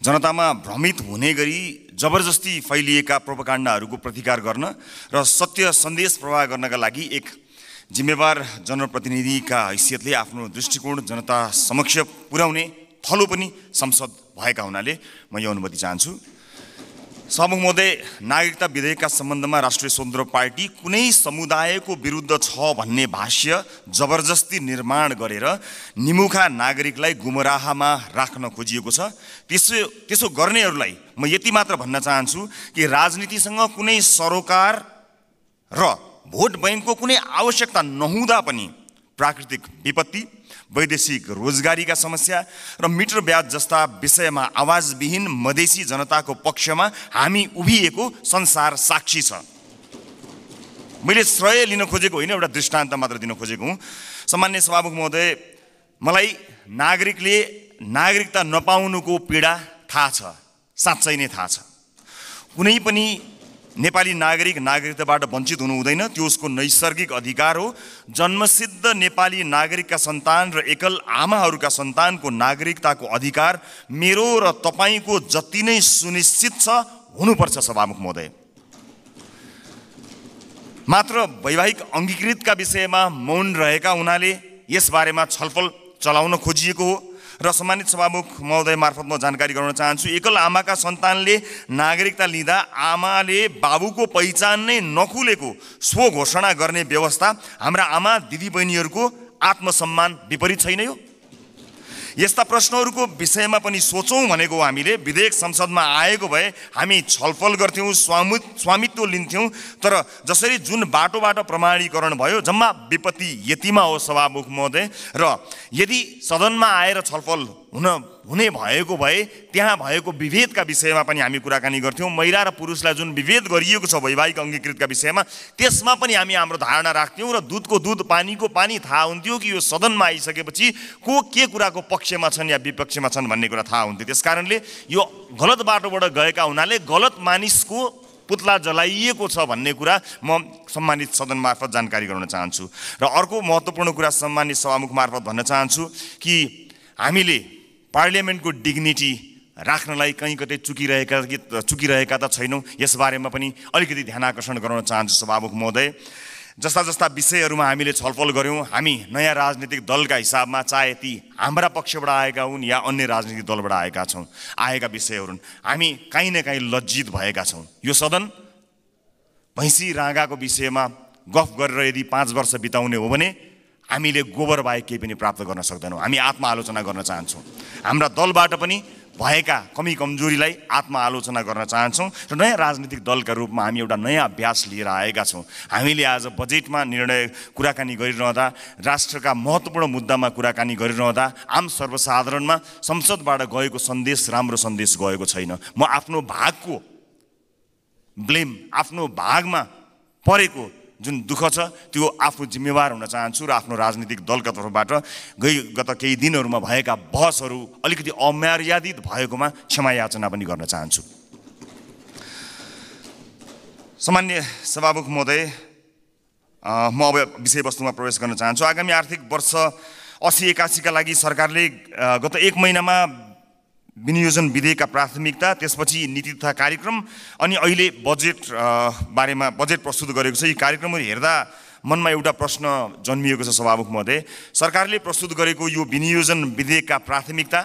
जनतामा भ्रमित हुने गरी जबरजस्ती फैलिएका प्रोपागान्डाहरूको प्रतिकार गर्न र सत्य सन्देश प्रवाह गर्नका लागि एक जिम्मेवार जनप्रतिनिधिका हैसियतले आफ्नो दृष्टिकोण जनता समक्ष पुर्याउने थलो पनि संसद भएका हुनाले म यो अनुमति चाहन्छु। सभामुख महोदय, नागरिकता विधेयकका सम्बन्धमा राष्ट्रिय स्वतन्त्र पार्टी कुनै समुदायको विरुद्ध छ भन्ने भाष्य जबरजस्ती निर्माण गरेर निमुखा नागरिकलाई गुमराहमा राख्न खोजिएको छ। त्यसो गर्नेहरूलाई म यति मात्र भन्न चाहन्छु कि राजनीतिसँग कुनै सरोकार र भोट बैंकको कुनै आवश्यकता नहुँदा पनि प्राकृतिक विपत्ति, वैदेशिक रोजगारीका समस्या र मिटर ब्याज जस्ता विषयमा आवाजविहीन मधेसी जनताको पक्षमा हामी उभिएको संसार साक्षी छ। मैले श्रेय लिन खोजेको होइन, एउटा दृष्टान्त मात्र दिन खोजेको हुँ। सम्मान्य सभामुख महोदय, मलाई नागरिकले नागरिकता नपाउनुको पीडा थाहा छ, साँच्चै नै थाहा छ। कुनै पनि नेपाली नागरिक नागरिकताबाट वञ्चित हुनु हुँदैन, त्यो उसको नैसर्गिक अधिकार हो। जन्मसिद्ध नेपाली नागरिकका सन्तान र एकल आमाहरूका सन्तानको नागरिकताको अधिकार मेरो र तपाईको जति नै सुनिश्चित छ हुनुपर्छ। सभामुख महोदय, मात्र वैवाहिक अङ्गीकृतका विषयमा मौन रहेका हुनाले यसबारेमा छलफल चलाउन खोजिएको हो र सम्मानित सभामुख महोदय मार्फत म जानकारी गराउन चाहन्छु, एकल आमाका सन्तानले नागरिकता लिँदा आमाले बाबुको पहिचान नै नखुलेको स्व घोषणा गर्ने व्यवस्था हाम्रा आमा दिदीबहिनीहरूको आत्मसम्मान विपरीत छैन यो? यस्ता प्रश्नहरूको विषयमा पनि सोचौँ भनेको हामीले। विधेयक संसदमा आएको भए हामी छलफल गर्थ्यौँ, स्वामित्व लिन्थ्यौँ, तर जसरी जुन बाटोबाट प्रमाणीकरण भयो जम्मा विपत्ति यतिमा हो। सभामुख महोदय, र यदि सदनमा आएर छलफल हुने भएको भए त्यहाँ भएको विभेदका विषयमा पनि हामी कुराकानी गर्थ्यौँ। महिला र पुरुषलाई जुन विभेद गरिएको छ वैवाहिक अङ्गीकृतका विषयमा, त्यसमा पनि हामी हाम्रो धारणा राख्थ्यौँ र दुधको दुध पानीको पानी थाहा हुन्थ्यो कि यो सदनमा आइसकेपछि को के कुराको पक्षमा छन् या विपक्षमा छन् भन्ने कुरा थाहा हुन्थ्यो। त्यसकारणले यो गलत बाटोबाट गएका हुनाले गलत मानिसको पुतला जलाइएको छ भन्ने कुरा म सम्मानित सदन मार्फत जानकारी गराउन चाहन्छु। र अर्को महत्त्वपूर्ण कुरा सम्मानित सभामुख मार्फत भन्न चाहन्छु कि हामीले पार्लियामेन्टको डिग्निटी राख्नलाई कहीँ कतै चुकिरहेका त छैनौँ, यसबारेमा पनि अलिकति ध्यान आकर्षण गराउन चाहन्छु। सभामुख महोदय, जस्ता जस्ता विषयहरूमा हामीले छलफल गऱ्यौँ, हामी नयाँ राजनीतिक दलका हिसाबमा, चाहे ती हाम्रा पक्षबाट आएका हुन् या अन्य राजनीतिक दलबाट आएका विषयहरू, हामी काहीँ न काहीँ लज्जित भएका छौँ। यो सदन भैँसी राँगाको विषयमा गफ गरेर यदि 5 वर्ष बिताउने हो भने हामीले गोबर बाहेक केही पनि प्राप्त गर्न सक्दैनौँ। हामी आत्मआलोचना गर्न चाहन्छौँ, हाम्रा दलबाट पनि भएका कमी कमजोरीलाई आत्मआलोचना गर्न चाहन्छौँ र नयाँ राजनीतिक दलका रूपमा हामी एउटा नयाँ अभ्यास लिएर आएका छौँ। हामीले आज बजेटमा कुराकानी गरिरहँदा, राष्ट्रका महत्त्वपूर्ण मुद्दामा कुराकानी गरिरहँदा आम सर्वसाधारणमा संसदबाट गएको सन्देश राम्रो सन्देश गएको छैन। म आफ्नो भागको ब्लेम, आफ्नो भागमा परेको जुन दुःख छ त्यो आफू जिम्मेवार हुन चाहन्छु र आफ्नो राजनीतिक दलका तर्फबाट गत केही दिनहरूमा भएका बहसहरू अलिकति अमर्यादित भएकोमा क्षमा याचना पनि गर्न चाहन्छु। सामान्य सभामुख महोदय, म अब विषयवस्तुमा प्रवेश गर्न चाहन्छु। आगामी आर्थिक वर्ष 80-81 का लागि सरकारले गत 1 महिनामा विनियोजन विधेयकका प्राथमिकता, त्यसपछि नीति तथा कार्यक्रम अनि अहिले बजेट बारेमा बजेट प्रस्तुत गरेको छ। यी कार्यक्रमहरू हेर्दा मनमा एउटा प्रश्न जन्मिएको छ। सभामुख महोदय, सरकारले प्रस्तुत गरेको यो विनियोजन विधेयकका प्राथमिकता,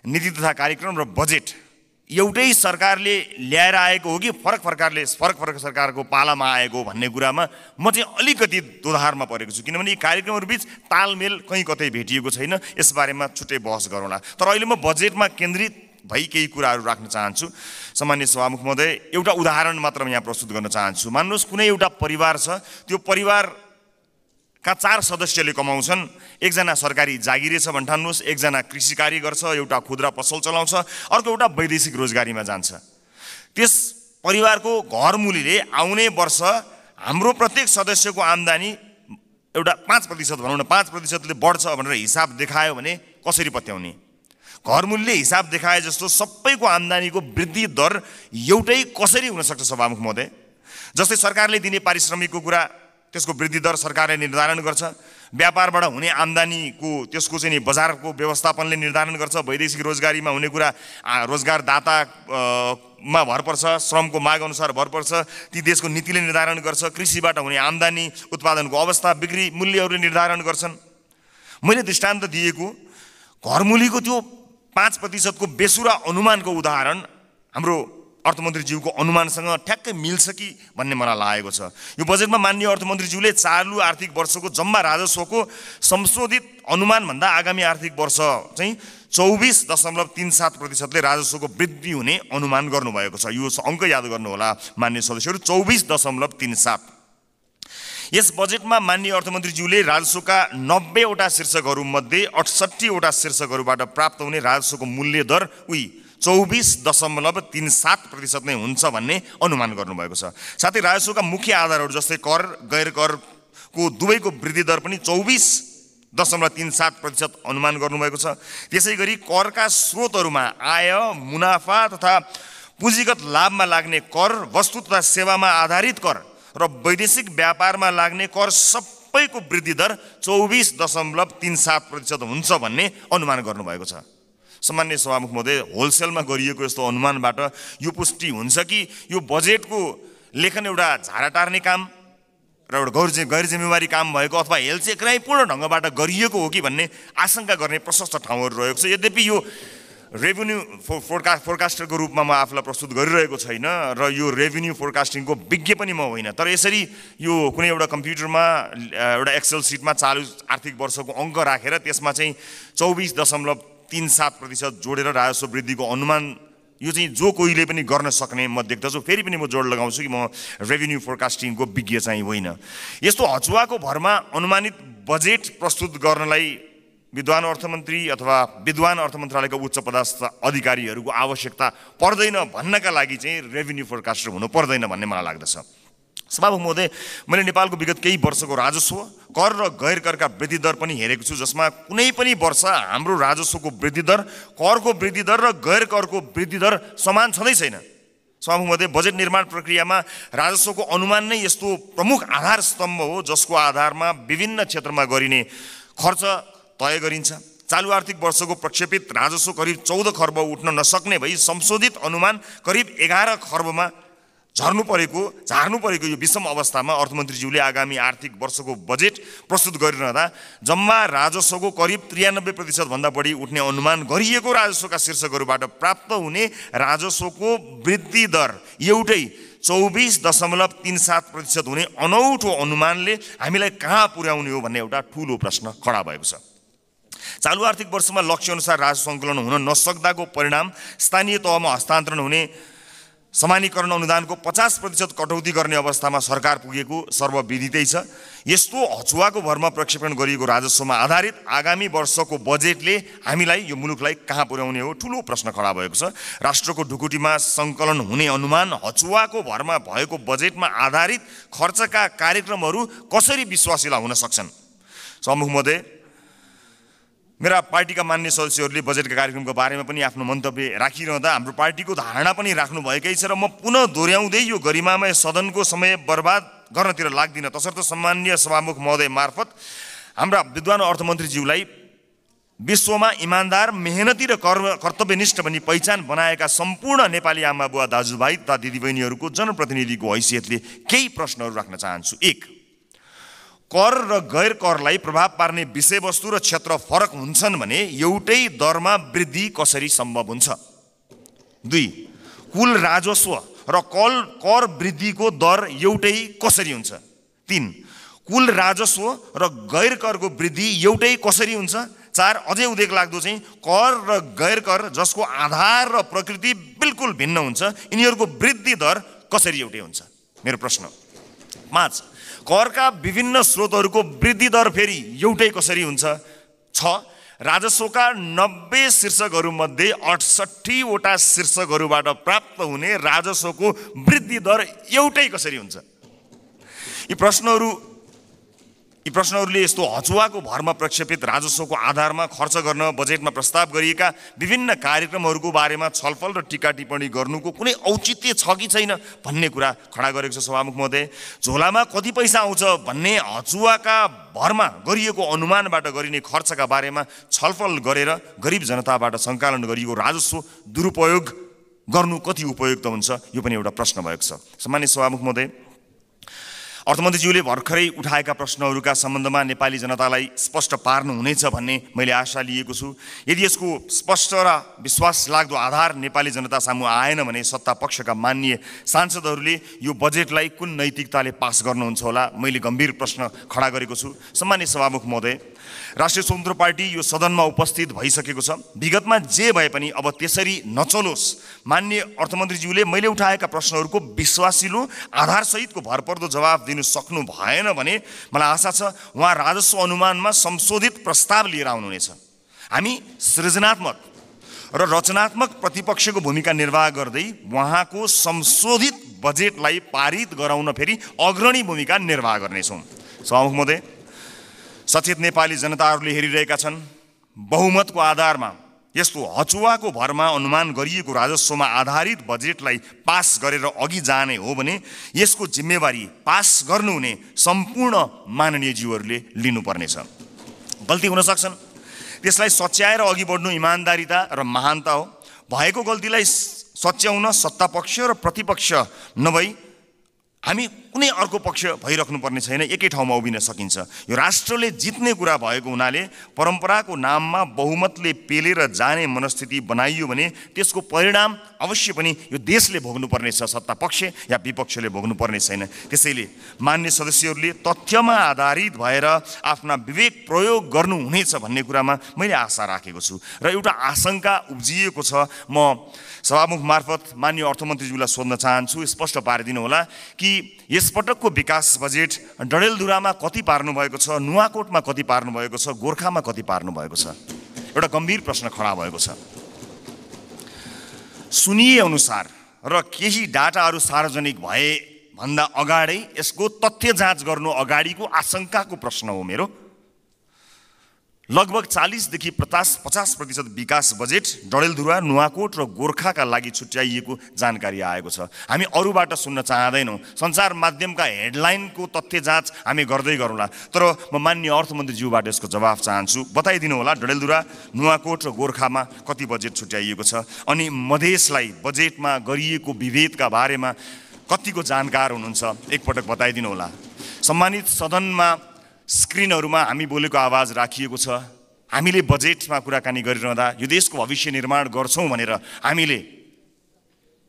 नीति तथा कार्यक्रम र बजेट एउटै सरकारले ल्याएर आएको हो कि फरक सरकारको पालामा आएको भन्ने कुरामा म चाहिँ अलिकति दोधारमा परेको छु, किनभने यी कार्यक्रमहरू बीच तालमेल कहीँ कतै भेटिएको छैन। यसबारेमा छुट्टै बहस गरौँला, तर अहिले म बजेटमा केन्द्रित भई केही कुराहरू राख्न चाहन्छु। सम्मान्य सभामुख महोदय, एउटा उदाहरण मात्र यहाँ प्रस्तुत गर्न चाहन्छु। मान्नुहोस् कुनै एउटा परिवार छ, त्यो परिवारका 4 सदस्यले कमाउँछन्। एकजना सरकारी जागिरे छ भन्ठान्नुहोस्, एकजना कृषि कार्य गर्छ, एउटा खुद्रा पसल चलाउँछ, अर्को एउटा वैदेशिक रोजगारीमा जान्छ। त्यस परिवारको घरमुलीले आउने वर्ष हाम्रो प्रत्येक सदस्यको आम्दानी एउटा 5% भनौँ न, 5%ले बढ्छ भनेर हिसाब देखायो भने कसरी पत्याउने? घरमुलीले हिसाब देखाए जस्तो सबैको आम्दानीको वृद्धि दर एउटै कसरी हुन सक्छ? सभामुख महोदय, जस्तै सरकारले दिने पारिश्रमिकको कुरा, त्यसको वृद्धि दर सरकारले निर्धारण गर्छ व्यापारबाट हुने आम्दानीको त्यसको चाहिँ बजारको व्यवस्थापनले निर्धारण गर्छ। वैदेशिक रोजगारीमा हुने कुरा रोजगारदाता मा भर पर्छ, श्रमको माग अनुसार भर पर्छ, ती देशको नीतिले निर्धारण गर्छ। कृषिबाट हुने आम्दानी, उत्पादनको अवस्था, बिक्री मूल्यहरूले निर्धारण गर्छन्। मैले दृष्टान्त दिएको घरमूलीको त्यो 5% को बेसुरा अनुमानको उदाहरण हाम्रो अर्थमन्त्रीज्यूको अनुमानसँग ठ्याक्कै मिल्छ कि भन्ने मलाई लागेको छ। यो बजेटमा माननीय अर्थमन्त्रीज्यूले चालु आर्थिक वर्षको जम्मा राजस्वको संशोधित अनुमानभन्दा आगामी आर्थिक वर्ष चाहिँ 24.37% राजस्वको वृद्धि हुने अनुमान गर्नुभएको छ। यो अङ्क याद गर्नुहोला माननीय सदस्यहरू, 24.37। यस बजेटमा माननीय अर्थमन्त्रीज्यूले राजस्वका 90 वटा शीर्षकहरूमध्ये 68 वटा शीर्षकहरूबाट प्राप्त हुने राजस्वको मूल्य दर 24.37% नै हुन्छ भन्ने अनुमान गर्नुभएको छ। साथै राजस्वका मुख्य आधारहरू जस्तै कर, गैर करको दुवैको वृद्धि दर पनि 24.37% अनुमान गर्नुभएको छ। त्यसै गरी करका स्रोतहरूमा आय, मुनाफा तथा पुँजीगत लाभमा लाग्ने कर, वस्तु तथा सेवामा आधारित कर र वैदेशिक व्यापारमा लाग्ने कर सबैको वृद्धि दर 24.37% हुन्छ भन्ने अनुमान गर्नुभएको छ। सामान्य सभामुख महोदय, होलसेलमा गरिएको यस्तो अनुमानबाट यो पुष्टि हुन्छ कि यो बजेटको लेखन एउटा झारा टार्ने काम र एउटा गैर जिम्मेवारी काम भएको अथवा हेलचेक्राइपूर्ण ढङ्गबाट गरिएको हो कि भन्ने आशंका गर्ने प्रशस्त ठाउँहरू रहेको छ। यद्यपि यो रेभेन्यू फोरकास्टरको रूपमा म आफूलाई प्रस्तुत गरिरहेको छैन र यो रेभेन्यू फोरकास्टिङको विज्ञ पनि म होइन, तर यसरी यो कुनै एउटा कम्प्युटरमा एउटा एक्सेल सिटमा चालु आर्थिक वर्षको अङ्क राखेर त्यसमा चाहिँ 24.37% जोडेर राजस्व वृद्धिको अनुमान यो चाहिँ जो कोहीले पनि गर्न सक्ने म देख्दछु। फेरि पनि म जोड लगाउँछु कि म रेभेन्यू फोरकास्टिङको विज्ञ चाहिँ होइन। यस्तो हचुवाको भरमा अनुमानित बजेट प्रस्तुत गर्नलाई विद्वान अर्थमन्त्री अथवा विद्वान अर्थ मन्त्रालयका उच्च पदस्थ अधिकारीहरूको आवश्यकता पर्दैन भन्नका लागि चाहिँ रेभेन्यू फोरकास्टर हुनु पर्दैन भन्ने मलाई लाग्दछ। सभामुख महोदय, मैले नेपालको विगत केही वर्षको राजस्व, कर र गैर करका वृद्धि दर पनि हेरेको छु, जसमा कुनै पनि वर्ष हाम्रो राजस्वको वृद्धि दर, करको वृद्धि दर र गैर करको वृद्धि दर समान छँदै छैन। सभामुख महोदय, बजेट निर्माण प्रक्रियामा राजस्वको अनुमान नै यस्तो प्रमुख आधार स्तम्भ हो जसको आधारमा विभिन्न क्षेत्रमा गरिने खर्च तय गरिन्छ। चालु आर्थिक वर्षको प्रक्षेपित राजस्व करिब 14 खर्ब उठ्न नसक्ने भई संशोधित अनुमान करिब 11 खर्बमा झार्नु परेको यो विषम अवस्थामा अर्थमन्त्रीज्यूले आगामी आर्थिक वर्षको बजेट प्रस्तुत गरिरहँदा जम्मा राजस्वको करिब 93% भन्दा बढी उठ्ने अनुमान गरिएको राजस्वका शीर्षकहरूबाट प्राप्त हुने राजस्वको वृद्धि दर एउटै 24.37% हुने अनौठो अनुमानले हामीलाई कहाँ पुर्याउने हो भन्ने एउटा ठूलो प्रश्न खडा भएको छ। चालु आर्थिक वर्षमा लक्ष्य अनुसार राजस्व सङ्कलन हुन नसक्दाको परिणाम स्थानीय तहमा हस्तान्तरण हुने समानीकरण अनुदानको 50% कटौती गर्ने अवस्थामा सरकार पुगेको सर्वविदितै छ। यस्तो हचुवाको भरमा प्रक्षेपण गरिएको राजस्वमा आधारित आगामी वर्षको बजेटले हामीलाई यो मुलुकलाई कहाँ पुर्याउने हो ठूलो प्रश्न खडा भएको छ। राष्ट्रको ढुकुटीमा सङ्कलन हुने अनुमान हचुवाको भरमा भएको बजेटमा आधारित खर्चका कार्यक्रमहरू कसरी विश्वासिला हुन सक्छन्? सभामुख महोदय, मेरा पार्टीका मान्य सदस्यहरूले बजेटका कार्यक्रमको बारेमा पनि आफ्नो मन्तव्य राखिरहँदा हाम्रो पार्टीको धारणा पनि राख्नुभएकै छ र म पुनः दोहोऱ्याउँदै यो गरिमामय सदनको समय बर्बाद गर्नतिर लाग्दिनँ। तसर्थ सम्माननीय सभामुख महोदय मार्फत हाम्रा विद्वान अर्थमन्त्रीज्यूलाई विश्वमा इमान्दार, मेहनती र कर्तव्यनिष्ठ भनी पहिचान बनाएका सम्पूर्ण नेपाली आमा बुवा दाजुभाइ तथा दिदीबहिनीहरूको जनप्रतिनिधिको हैसियतले केही प्रश्नहरू राख्न चाहन्छु। 1, कर र गैर करलाई प्रभाव पार्ने विषयवस्तु र क्षेत्र फरक हुन्छन् भने एउटै दरमा वृद्धि कसरी सम्भव हुन्छ? 2, कुल राजस्व र कर वृद्धिको दर एउटै कसरी हुन्छ? 3, कुल राजस्व र गैर करको वृद्धि एउटै कसरी हुन्छ? 4, अझै उदेक लाग्दो चाहिँ कर र गैर कर जसको आधार र प्रकृति बिल्कुल भिन्न हुन्छ, यिनीहरूको वृद्धि दर कसरी एउटै हुन्छ? मेरो प्रश्न। 5, करका विभिन्न स्रोतहरूको वृद्धि दर फेरि एउटै कसरी हुन्छ? 6, राजस्वका 90 शीर्षकहरूमध्ये 68 वटा शीर्षकहरूबाट प्राप्त हुने राजस्वको वृद्धि दर एउटै कसरी हुन्छ? यी प्रश्नहरू यी प्रश्नहरूले यस्तो हचुवाको भरमा प्रक्षेपित राजस्वको आधारमा खर्च गर्न बजेटमा प्रस्ताव गरिएका विभिन्न कार्यक्रमहरूको बारेमा छलफल र टीका टिप्पणी गर्नुको कुनै औचित्य छ कि छैन भन्ने कुरा खडा गरेको छ सभामुख महोदय। झोलामा कति पैसा आउँछ भन्ने हचुवाका भरमा गरिएको अनुमानबाट गरिने खर्चका बारेमा छलफल गरेर गरिब जनताबाट सङ्कलन गरिएको राजस्व दुरुपयोग गर्नु कति उपयुक्त हुन्छ, यो पनि एउटा प्रश्न भएको छ। सम्मानित सभामुख महोदय, अर्थमन्त्रीज्यूले भर्खरै उठाएका प्रश्नहरूका सम्बन्धमा नेपाली जनतालाई स्पष्ट पार्नुहुनेछ भन्ने मैले आशा लिएको छु। यदि यसको स्पष्ट र विश्वास लाग्दो आधार नेपाली जनता सामु आएन भने सत्ता पक्षका माननीय सांसदहरूले यो बजेटलाई कुन नैतिकताले पास गर्नुहुन्छ होला, मैले गम्भीर प्रश्न खडा गरेको छु। सम्मानित सभामुख महोदय, राष्ट्रिय स्वतन्त्र पार्टी यो सदनमा उपस्थित भइसकेको छ। विगतमा जे भए पनि अब त्यसरी नचलोस्। माननीय अर्थमन्त्रीज्यूले मैले उठाएका प्रश्नहरूको विश्वासिलो आधारसहितको भरपर्दो जवाफ दिनु सक्नु भएन भने मलाई आशा छ उहाँ राजस्व अनुमानमा संशोधित प्रस्ताव लिएर आउनुहुनेछ। हामी सृजनात्मक र रचनात्मक प्रतिपक्षको भूमिका निर्वाह गर्दै उहाँको संशोधित बजेटलाई पारित गराउन फेरि अग्रणी भूमिका निर्वाह गर्नेछौँ। सभामुख महोदय, सचेत नेपाली जनताहरूले हेरिरहेका छन्। बहुमतको आधारमा यस्तो हचुवाको भरमा अनुमान गरिएको राजस्वमा आधारित बजेटलाई पास गरेर अघि जाने हो भने यसको जिम्मेवारी पास गर्नुहुने सम्पूर्ण माननीयज्यूहरूले लिनुपर्नेछ। गल्ती हुन सक्छन्, त्यसलाई सच्याएर अघि बढ्नु इमान्दारिता र महानता हो। भएको गल्तीलाई सच्याउन सत्तापक्ष र प्रतिपक्ष नभई हामी कुनै अर्को पक्ष भइराख्नु पर्ने छैन, एकै ठाउँमा उभिन सकिन्छ। यो राष्ट्रले जित्ने कुरा भएको हुनाले परम्पराको नाममा बहुमतले पेलेर जाने मनस्थिति बनाइयो भने त्यसको परिणाम अवश्य पनि यो देशले भोग्नुपर्नेछ, सत्ता पक्ष या विपक्षले भोग्नुपर्ने छैन। त्यसैले मान्य सदस्यहरूले तथ्यमा आधारित भएर आफ्ना विवेक प्रयोग गर्नुहुनेछ भन्ने कुरामा मैले आशा राखेको छु र एउटा आशंका उब्जिएको छ। म सभामुख मार्फत माननीय अर्थमन्त्रीज्यूलाई सोध्न चाहन्छु, स्पष्ट पारिदिनु होला कि यसपटकको विकास बजेट डडेलधुरामा कति पार्नु भएको छ, नुवाकोटमा कति पार्नु भएको छ, गोर्खामा कति पार्नु भएको छ? एउटा गम्भीर प्रश्न खडा भएको छ। सुनिए अनुसार र केही डाटाहरू सार्वजनिक भए भन्दा अगाडै यसको तथ्य जाँच गर्नु अगाडिको आशंकाको प्रश्न हो मेरो। लगभग 40 देखि 50% विकास बजेट डडेलधुरा, नुवाकोट र गोर्खाका लागि छुट्याइएको जानकारी आएको छ। हामी अरूबाट सुन्न चाहँदैनौँ। सञ्चार माध्यमका हेडलाइनको तथ्य जाँच हामी गर्दै गरौँला, तर म माननीय अर्थमन्त्रीज्यूबाट यसको जवाफ चाहन्छु। बताइदिनु होला डडेलधुरा, नुवाकोट र गोर्खामा कति बजेट छुट्याइएको छ, अनि मधेसलाई बजेटमा गरिएको विभेदका बारेमा कतिको जानकार हुनुहुन्छ, एकपटक बताइदिनु होला। सम्मानित सदनमा स्क्रिनहरूमा हामी बोलेको आवाज राखिएको छ। हामीले बजेटमा कुराकानी गरिरहँदा यो देशको भविष्य निर्माण गर्छौँ भनेर हामीले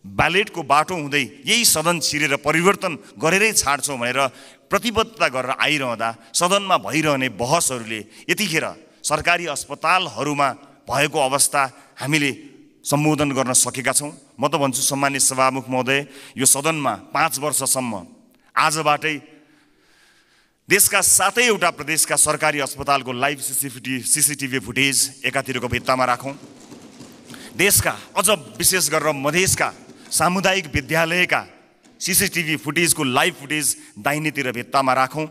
ब्यालेटको बाटो हुँदै यही सदन छिरेर परिवर्तन गरेरै छाड्छौँ भनेर प्रतिबद्धता गरेर आइरहँदा सदनमा भइरहने बहसहरूले यतिखेर सरकारी अस्पतालहरूमा भएको अवस्था हामीले सम्बोधन गर्न सकेका छौँ। म त भन्छु सम्मानित सभामुख महोदय, यो सदनमा 5 वर्षसम्म आजबाटै देशका 7वटा प्रदेशका सरकारी अस्पतालको लाइभ सीसीटीभी फुटेज एकातिरको भित्तामा राखौँ। देशका अझ विशेष गरेर मधेसका सामुदायिक विद्यालयका सीसीटीभी फुटेजको लाइभ फुटेज दाहिनेतिर भित्तामा राखौँ।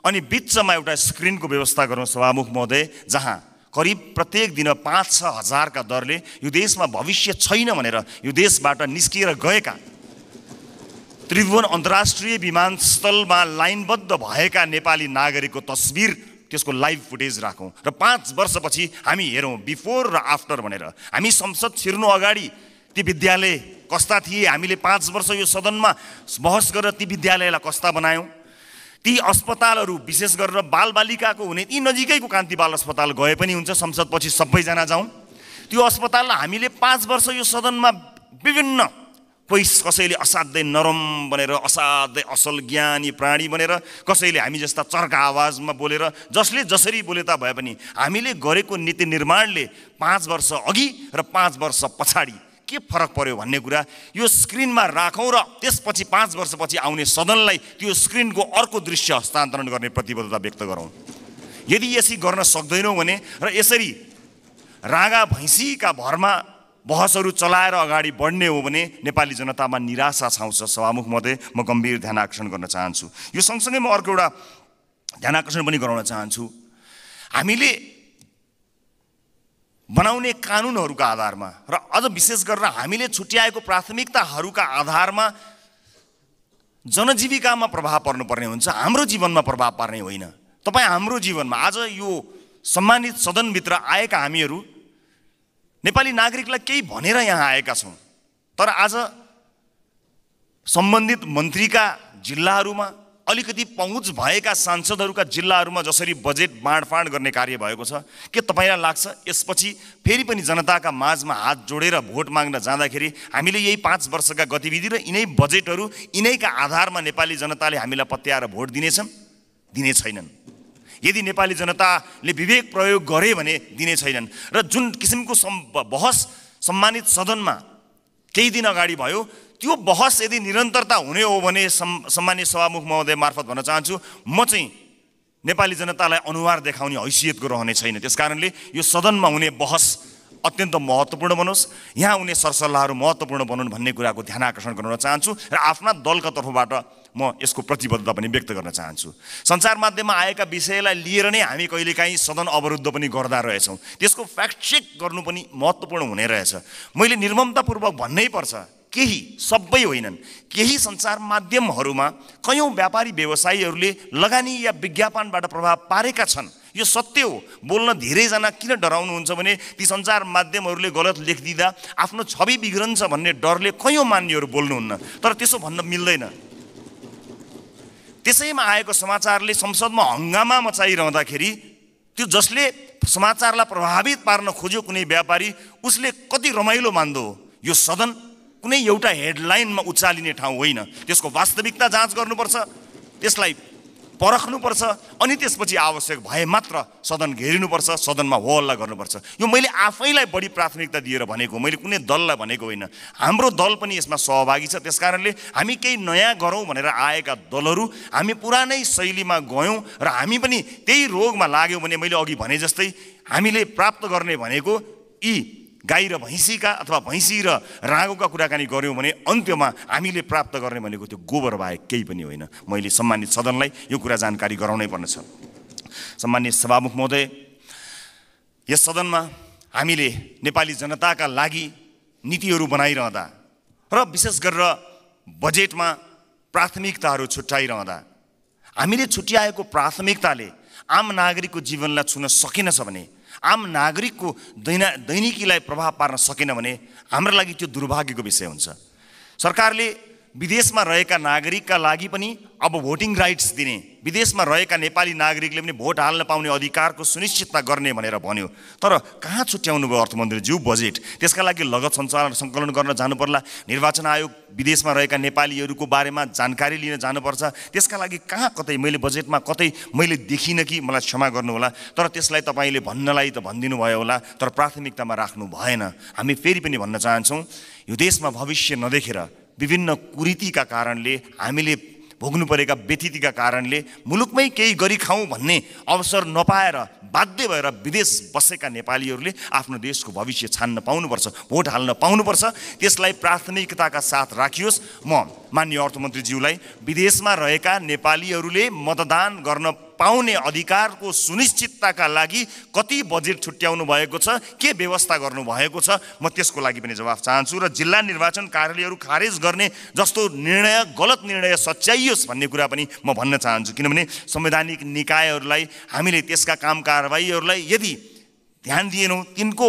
अनि बिचमा एउटा स्क्रिनको व्यवस्था गरौँ सभामुख महोदय, जहाँ करिब प्रत्येक दिन 5-6 हजारका दरले यो देशमा भविष्य छैन भनेर यो देशबाट निस्किएर गएका त्रिभुवन अन्तर्राष्ट्रिय विमानस्थलमा लाइनबद्ध भएका नेपाली नागरिकको तस्बिर, त्यसको लाइभ फुटेज राखौँ र 5 वर्षपछि हामी हेरौँ बिफोर र आफ्टर भनेर। हामी संसद छिर्नु अगाडि ती विद्यालय कस्ता थिए, हामीले 5 वर्ष यो सदनमा बहस गरेर ती विद्यालयलाई कस्ता बनायौँ। ती अस्पतालहरू विशेष गरेर बालबालिकाको हुने ती नजिकैको कान्ति बाल अस्पताल गए पनि हुन्छ, संसदपछि सबैजना जाउँ। त्यो अस्पताललाई हामीले 5 वर्ष यो सदनमा विभिन्न कसैले असाध्यै नरम भनेर, असाध्यै असल ज्ञानी प्राणी भनेर, कसैले हामी जस्ता चर्का आवाजमा बोलेर, जसले जसरी बोले ता भए पनि हामीले गरेको नीति निर्माणले 5 वर्ष अघि र 5 वर्ष पछाडि के फरक पर्यो भन्ने कुरा यो स्क्रिनमा राखौँ र त्यसपछि 5 वर्षपछि आउने सदनलाई त्यो स्क्रिनको अर्को दृश्य हस्तान्तरण गर्ने प्रतिबद्धता व्यक्त गरौँ। यदि यसरी गर्न सक्दैनौँ भने र यसरी रागा भैँसीका भरमा बहसहरू चलाएर अगाडि बढ्ने हो भने नेपाली जनतामा निराशा छाउँछ। सभामुख महोदय, म गम्भीर ध्यान आकर्षण गर्न चाहन्छु। यो सँगसँगै म अर्को एउटा ध्यानाकर्षण पनि गराउन चाहन्छु। हामीले बनाउने कानुनहरूका आधारमा र अझ विशेष गरेर हामीले छुट्याएको प्राथमिकताहरूका आधारमा जनजीविकामा प्रभाव पर्नुपर्ने हुन्छ, हाम्रो जीवनमा प्रभाव पार्ने होइन। तपाईँ हाम्रो जीवनमा आज यो सम्मानित सदनभित्र आएका हामीहरू नेपाली नागरिकलाई केही भनेर यहाँ आएका छौँ, तर आज सम्बन्धित मन्त्रीका जिल्लाहरूमा अलिकति पहुँच भएका सांसदहरूका जिल्लाहरूमा जसरी बजेट बाँडफाँड गर्ने कार्य भएको छ, के तपाईँलाई लाग्छ यसपछि फेरि पनि जनताका माझमा हात जोडेर भोट माग्न जाँदाखेरि हामीले यही 5 वर्षका गतिविधि र यिनै बजेटहरू यिनैका आधारमा नेपाली जनताले हामीलाई पत्याएर भोट दिनेछन्? दिने छैनन्। यदि नेपाली जनताले विवेक प्रयोग गरे भने दिने छैनन्। र जुन किसिमको बहस सम्मानित सदनमा केही दिन अगाडि भयो, त्यो बहस यदि निरन्तरता हुने हो भने सम्मानित सभामुख महोदय मार्फत भन्न चाहन्छु, म चाहिँ नेपाली जनतालाई अनुहार देखाउने हैसियतको रहने छैन। त्यसकारणले यो सदनमा हुने बहस अत्यन्त महत्त्वपूर्ण बनोस्, यहाँ हुने सरसल्लाहहरू महत्त्वपूर्ण बनुन् भन्ने कुराको ध्यान आकर्षण गराउन चाहन्छु र आफ्ना दलका तर्फबाट म यसको प्रतिबद्धता पनि व्यक्त गर्न चाहन्छु। सञ्चार माध्यममा आएका विषयलाई लिएर नै हामी कहिलेकाहीँ सदन अवरुद्ध पनि गर्दा रहेछौँ, त्यसको फ्याक्ट चेक गर्नु पनि महत्त्वपूर्ण हुने रहेछ। मैले निर्ममतापूर्वक भन्नै पर्छ, केही, सबै होइनन्, केही सञ्चार माध्यमहरूमा कयौँ व्यापारी व्यवसायीहरूले लगानी या विज्ञापनबाट प्रभाव पारेका छन्। यो सत्य हो। बोल्न धेरैजना किन डराउनुहुन्छ भने ती सञ्चार माध्यमहरूले गलत लेखिदिँदा आफ्नो छवि बिग्रन्छ भन्ने डरले कयौँ मान्यहरू बोल्नुहुन्न, तर त्यसो भन्न मिल्दैन। त्यसैमा आएको समाचारले संसदमा हङ्गामा मचाइरहँदाखेरि त्यो जसले समाचारलाई प्रभावित पार्न खोज्यो कुनै व्यापारी, उसले कति रमाइलो मान्दो हो। यो सदन कुनै एउटा हेडलाइनमा उचालिने ठाउँ होइन, त्यसको वास्तविकता जाँच गर्नुपर्छ, त्यसलाई परख्नुपर्छ, अनि त्यसपछि आवश्यक भए मात्र सदन घेरिनुपर्छ, सदनमा हो हल्ला गर्नुपर्छ। यो मैले आफैलाई बढी प्राथमिकता दिएर भनेको, मैले कुनै दललाई भनेको होइन। हाम्रो दल पनि यसमा सहभागी छ। त्यसकारणले हामी केही नयाँ गरौँ भनेर आएका दलहरू हामी पुरानै शैलीमा गयौँ र हामी पनि त्यही रोगमा लाग्यौँ भने मैले अघि भने जस्तै हामीले प्राप्त गर्ने भनेको यी गाई र भैँसीका अथवा भैँसी र राँगोका कुराकानी गऱ्यौँ भने अन्त्यमा हामीले प्राप्त गर्ने भनेको त्यो गोबर बाहेक केही पनि होइन। मैले सम्मानित सदनलाई यो कुरा जानकारी गराउनै पर्नेछ। सम्मानित सभामुख महोदय, यस सदनमा हामीले नेपाली जनताका लागि नीतिहरू बनाइरहँदा र विशेष गरेर बजेटमा प्राथमिकताहरू छुट्याइरहँदा हामीले छुट्याएको प्राथमिकताले आम नागरिकको जीवनलाई छुन सकेनछ भने, आम नागरिकको दैनिकीलाई प्रभाव पार्न सकेन भने हाम्रो लागि त्यो दुर्भाग्यको विषय हुन्छ। सरकारले विदेशमा रहेका नागरिकका लागि पनि अब भोटिङ राइट्स दिने, विदेशमा रहेका नेपाली नागरिकले पनि भोट हाल्न पाउने अधिकारको सुनिश्चितता गर्ने भनेर भन्यो, तर कहाँ छुट्याउनु भयो अर्थमन्त्रीज्यू बजेट? त्यसका लागि लगत सङ्कलन गर्न जानु पर्ला, निर्वाचन आयोग विदेशमा रहेका नेपालीहरूको बारेमा जानकारी लिन जानुपर्छ, त्यसका लागि कहाँ कतै मैले बजेटमा कतै मैले देखिनँ कि, मलाई क्षमा गर्नुहोला, तर त्यसलाई तपाईँले भन्नलाई त भनिदिनु भयो होला, तर प्राथमिकतामा राख्नु भएन। हामी फेरि पनि भन्न चाहन्छौँ, यो देशमा भविष्य नदेखेर विभिन्न कुरीतिका कारणले, हामीले भोग्नु परेका व्यथितिका कारणले मुलुकमै केही गरी खाउँ भन्ने अवसर नपाएर बाध्य भएर विदेश बसेका नेपालीहरूले आफ्नो देशको भविष्य छान्न पाउनुपर्छ, भोट हाल्न पाउनुपर्छ। त्यसलाई प्राथमिकताका साथ राखियोस्। म माननीय अर्थमन्त्रीज्यूलाई विदेशमा रहेका नेपालीहरूले मतदान गर्न पाउने अधिकारको सुनिश्चितताका लागि कति बजेट छुट्याउनु भएको छ, के व्यवस्था गर्नु भएको छ, म त्यसको लागि पनि जवाफ चाहन्छु। र जिल्ला निर्वाचन कार्यालयहरू खारेज गर्ने जस्तो निर्णय, गलत निर्णय सच्याइयोस् भन्ने कुरा पनि म भन्न चाहन्छु। किनभने संवैधानिक निकायहरूलाई हामीले त्यसका काम कारबाहीहरूलाई यदि ध्यान दिएनौँ, तिनको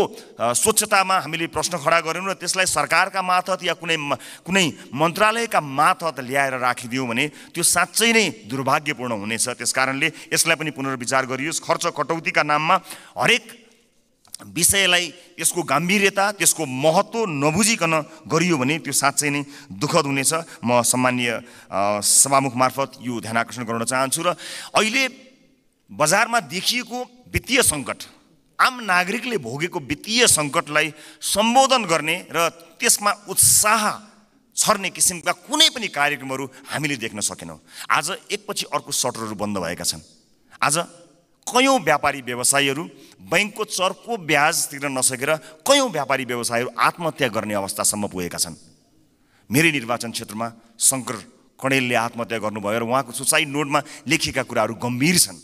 स्वच्छतामा हामीले प्रश्न खडा गऱ्यौँ र त्यसलाई सरकारका मार्फत या कुनै मन्त्रालयका मार्फत ल्याएर राखिदियौँ भने त्यो साँच्चै नै दुर्भाग्यपूर्ण हुनेछ। त्यसकारणले यसलाई पनि पुनर्विचार गरियोस्। खर्च कटौतीका नाममा हरेक विषयलाई त्यसको गम्भीरता, त्यसको महत्त्व नबुझिकन गरियो भने त्यो साँच्चै नै दुःखद हुनेछ। म सम्मानीय सभामुख मार्फत यो ध्यान आकर्षण गराउन चाहन्छु। र अहिले बजारमा देखिएको वित्तीय सङ्कट, आम नागरिकले भोगेको वित्तीय सङ्कटलाई सम्बोधन गर्ने र त्यसमा उत्साह छर्ने किसिमका कुनै पनि कार्यक्रमहरू हामीले देख्न सकेनौँ। आज एकपछि अर्को सटरहरू बन्द भएका छन्। आज कयौँ व्यापारी व्यवसायीहरू बैंकको चर्को ब्याज तिर्न नसकेर कयौँ व्यापारी व्यवसायीहरू आत्महत्या गर्ने अवस्थासम्म पुगेका छन्। मेरै निर्वाचन क्षेत्रमा शङ्कर कणेलले आत्महत्या गर्नुभयो र उहाँको सुसाइड नोटमा लेखिएका कुराहरू गम्भीर छन्।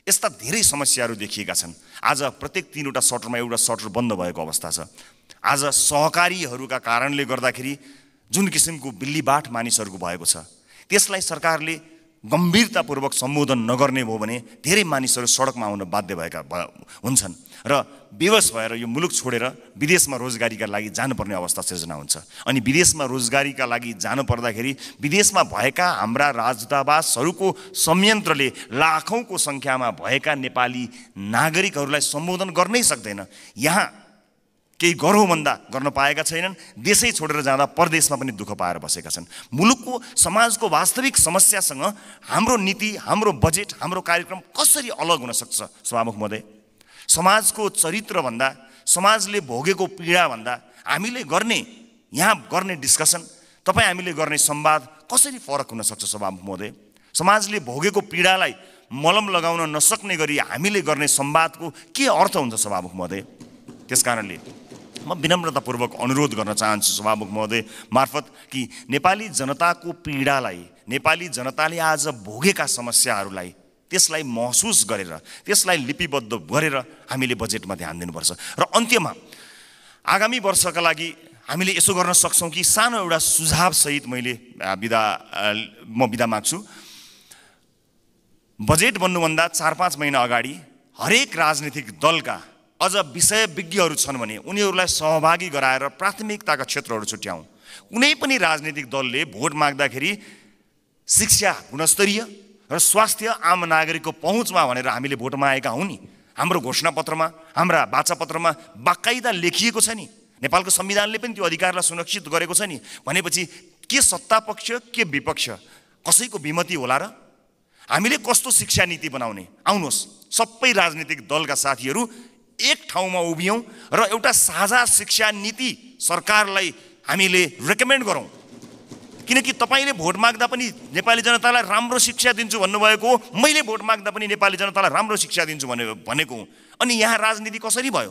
यस्ता धेरै समस्याहरू देखिएका छन्। आज प्रत्येक 3वटा सटरमा एउटा सटर बन्द भएको अवस्था छ। आज सहकारीहरूका कारणले गर्दाखेरि जुन किसिमको बिल्लीबाट मानिसहरूको भएको छ, त्यसलाई सरकारले गम्भीरतापूर्वक सम्बोधन नगर्ने भयो भने धेरै मानिसहरू सडकमा आउन बाध्य भएका हुन्छन् र बेवस भएर यो मुलुक छोडेर विदेशमा रोजगारीका लागि जानुपर्ने अवस्था सिर्जना हुन्छ। अनि विदेशमा रोजगारीका लागि जानु पर्दाखेरि विदेशमा भएका हाम्रा राजदूतावासहरूको संयन्त्रले लाखौँको सङ्ख्यामा भएका नेपाली नागरिकहरूलाई सम्बोधन गर्नै सक्दैन। यहाँ केही गरौँ भन्दा गर्न पाएका छैनन्। देशै छोडेर जाँदा परदेशमा पनि दुःख पाएर बसेका छन्। मुलुकको समाजको वास्तविक समस्यासँग हाम्रो नीति, हाम्रो बजेट, हाम्रो कार्यक्रम कसरी अलग हुन सक्छ? सभामुख महोदय, समाजको चरित्रभन्दा, समाजले भोगेको पीडाभन्दा हामीले यहाँ गर्ने डिस्कसन, तपाईँ हामीले गर्ने संवाद कसरी फरक हुन सक्छ? सभामुख महोदय, समाजले भोगेको पीडालाई मलम लगाउन नसक्ने गरी हामीले गर्ने संवादको के अर्थ हुन्छ? सभामुख महोदय, त्यसकारणले म विनम्रतापूर्वक अनुरोध गर्न चाहन्छु सभामुख महोदय मार्फत कि नेपाली जनताको पीडालाई, नेपाली जनताले आज भोगेका समस्याहरूलाई त्यसलाई महसुस गरेर, त्यसलाई लिपिबद्ध गरेर हामीले बजेटमा ध्यान दिनुपर्छ। र अन्त्यमा आगामी वर्षका लागि हामीले यसो गर्न सक्छौँ कि सानो एउटा सुझावसहित म बिदा माग्छु। बजेट बन्नुभन्दा 4-5 महिना अगाडि हरेक राजनीतिक दलका अझ विषयविज्ञहरू छन् भने उनीहरूलाई सहभागी गराएर प्राथमिकताका क्षेत्रहरू छुट्याउँ। कुनै पनि राजनीतिक दलले भोट माग्दाखेरि शिक्षा गुणस्तरीय र स्वास्थ्य आम नागरिकको पहुँचमा भनेर हामीले भोट मागेका हौँ नि। हाम्रो घोषणापत्रमा, हाम्रा वाचापत्रमा बाकाइदा लेखिएको छ नि। नेपालको संविधानले पनि त्यो अधिकारलाई सुरक्षित गरेको छ नि। भनेपछि के सत्तापक्ष के विपक्ष कसैको विमति होला र? हामीले कस्तो शिक्षा नीति बनाउने? आउनुहोस् सबै राजनीतिक दलका साथीहरू एक ठाउँमा उभियौँ र एउटा साझा शिक्षा नीति सरकारलाई हामीले रेकमेन्ड गरौँ। किनकि तपाईँले भोट माग्दा पनि नेपाली जनतालाई राम्रो शिक्षा दिन्छु भन्नुभएको हो, मैले भोट माग्दा पनि नेपाली जनतालाई राम्रो शिक्षा दिन्छु भनेको हुँ। अनि यहाँ राजनीति कसरी भयो?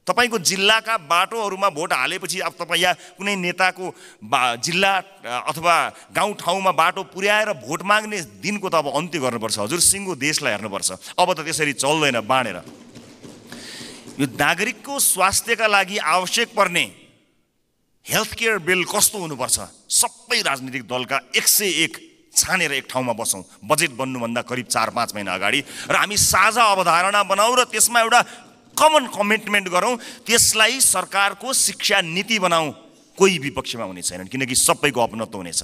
तपाईँको जिल्लाका बाटोहरूमा भोट हालेपछि अब तपाईँ यहाँ कुनै नेताको जिल्ला अथवा गाउँठाउँमा बाटो पुर्याएर भोट माग्ने दिनको त अब अन्त्य गर्नुपर्छ। हजुर, सिङ्गो देशलाई हेर्नुपर्छ। अब त त्यसरी चल्दैन बाँडेर। यो नागरिकको स्वास्थ्यका लागि आवश्यक पर्ने हेल्थ केयर बिल कस्तो हुनुपर्छ? सबै राजनीतिक दलका 101 छानेर एक ठाउँमा बसौँ बजेट बन्नुभन्दा करिब 4-5 महिना अगाडि र हामी साझा अवधारणा बनाऊ र त्यसमा एउटा कमन कमिटमेन्ट गरौँ। त्यसलाई सरकारको शिक्षा नीति बनाऊ। कोही विपक्षमा हुने छैनन् किनकि सबैको अपनत्व हुनेछ।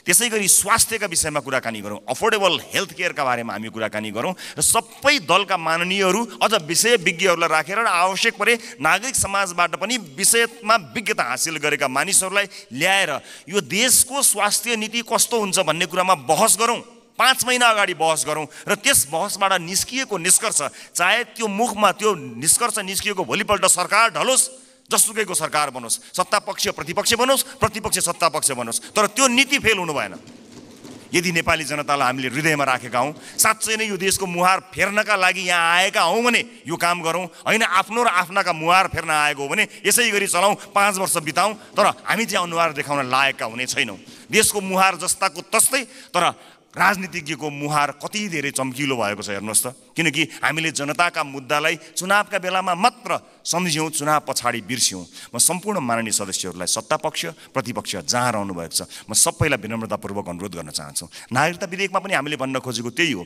त्यसै गरी स्वास्थ्यका विषयमा कुराकानी गरौँ, अफोर्डेबल हेल्थ केयरका बारेमा हामी कुराकानी गरौँ र सबै दलका माननीयहरू अझ विषयविज्ञहरूलाई राखेर र आवश्यक परे नागरिक समाजबाट पनि विषयमा विज्ञता हासिल गरेका मानिसहरूलाई ल्याएर यो देशको स्वास्थ्य नीति कस्तो हुन्छ भन्ने कुरामा बहस गरौँ। 5 महिना अगाडि बहस गरौँ र त्यस बहसबाट निस्किएको निष्कर्ष, चाहे त्यो मुखमा त्यो निष्कर्ष निस्किएको भोलिपल्ट सरकार ढलोस्, जसुकैको सरकार बनोस्, सत्तापक्ष प्रतिपक्ष बनोस्, प्रतिपक्ष सत्तापक्ष बनोस्, तर त्यो नीति फेल हुनु भएन। यदि नेपाली जनतालाई हामीले हृदयमा राखेका हौँ, साँच्चै नै यो देशको मुहार फेर्नका लागि यहाँ आएका हौँ भने यो काम गरौँ। होइन आफ्नो र आफ्नाका मुहार फेर्न आएको हो भने यसै गरी चलाउँ, 5 वर्ष बिताउँ, तर हामी चाहिँ अनुहार देखाउन लायकका हुने छैनौँ। देशको मुहार जस्ताको तस्तै, तर राजनीतिज्ञको मुहार कति धेरै चम्किलो भएको छ हेर्नुहोस् त। किनकि हामीले जनताका मुद्दालाई चुनावका बेलामा मात्र सम्झ्यौँ, चुनाव पछाडि बिर्स्यौँ। म सम्पूर्ण माननीय सदस्यहरूलाई सत्तापक्ष प्रतिपक्ष जहाँ रहनु भएको छ म सबैलाई विनम्रतापूर्वक अनुरोध गर्न चाहन्छु। नागरिकता विधेयकमा पनि हामीले भन्न खोजेको त्यही हो।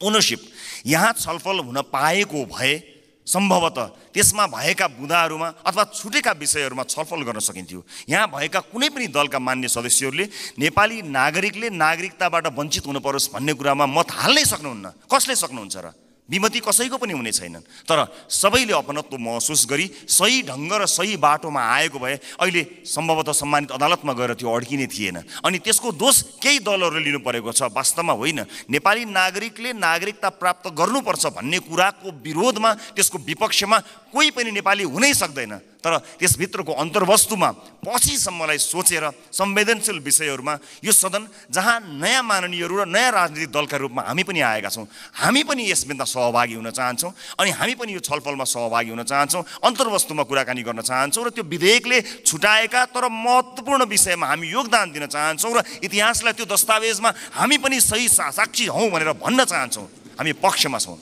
ओनरसिप यहाँ छलफल हुन पाएको भए सम्भवतः त्यसमा भएका बुँदाहरूमा अथवा छुटेका विषयहरूमा छलफल गर्न सकिन्थ्यो। यहाँ भएका कुनै पनि दलका मान्य सदस्यहरूले नेपाली नागरिकले नागरिकताबाट वञ्चित हुन परोस् भन्ने कुरामा मत हाल्नै सक्नुहुन्न। कसले सक्नुहुन्छ र? विमति कसैको पनि हुने छैनन्। तर सबैले अपनत्व महसुस गरी सही ढङ्ग र सही बाटोमा आएको भए अहिले सम्भवतः सम्मानित अदालतमा गएर त्यो अड्किने थिएन। अनि त्यसको दोष केही दलहरूले लिनु परेको छ, वास्तवमा होइन। नेपाली नागरिकले नागरिकता प्राप्त गर्नुपर्छ भन्ने कुराको विरोधमा, त्यसको विपक्षमा कोही पनि नेपाली हुनै सक्दैन। तर त्यसभित्रको अन्तर्वस्तुमा पछिसम्मलाई सोचेर संवेदनशील विषयहरूमा यो सदन जहाँ नयाँ माननीयहरू र नयाँ राजनीतिक दलका रूपमा हामी पनि आएका छौँ, हामी पनि यसमा सहभागी हुन चाहन्छौँ अनि हामी पनि यो छलफलमा सहभागी हुन चाहन्छौँ, अन्तर्वस्तुमा कुराकानी गर्न चाहन्छौँ र त्यो विधेयकले छुटाएका तर महत्त्वपूर्ण विषयमा हामी योगदान दिन चाहन्छौँ र इतिहासलाई त्यो दस्तावेजमा हामी पनि सही साक्षी हौँ भनेर भन्न चाहन्छौँ। हामी पक्षमा छौँ।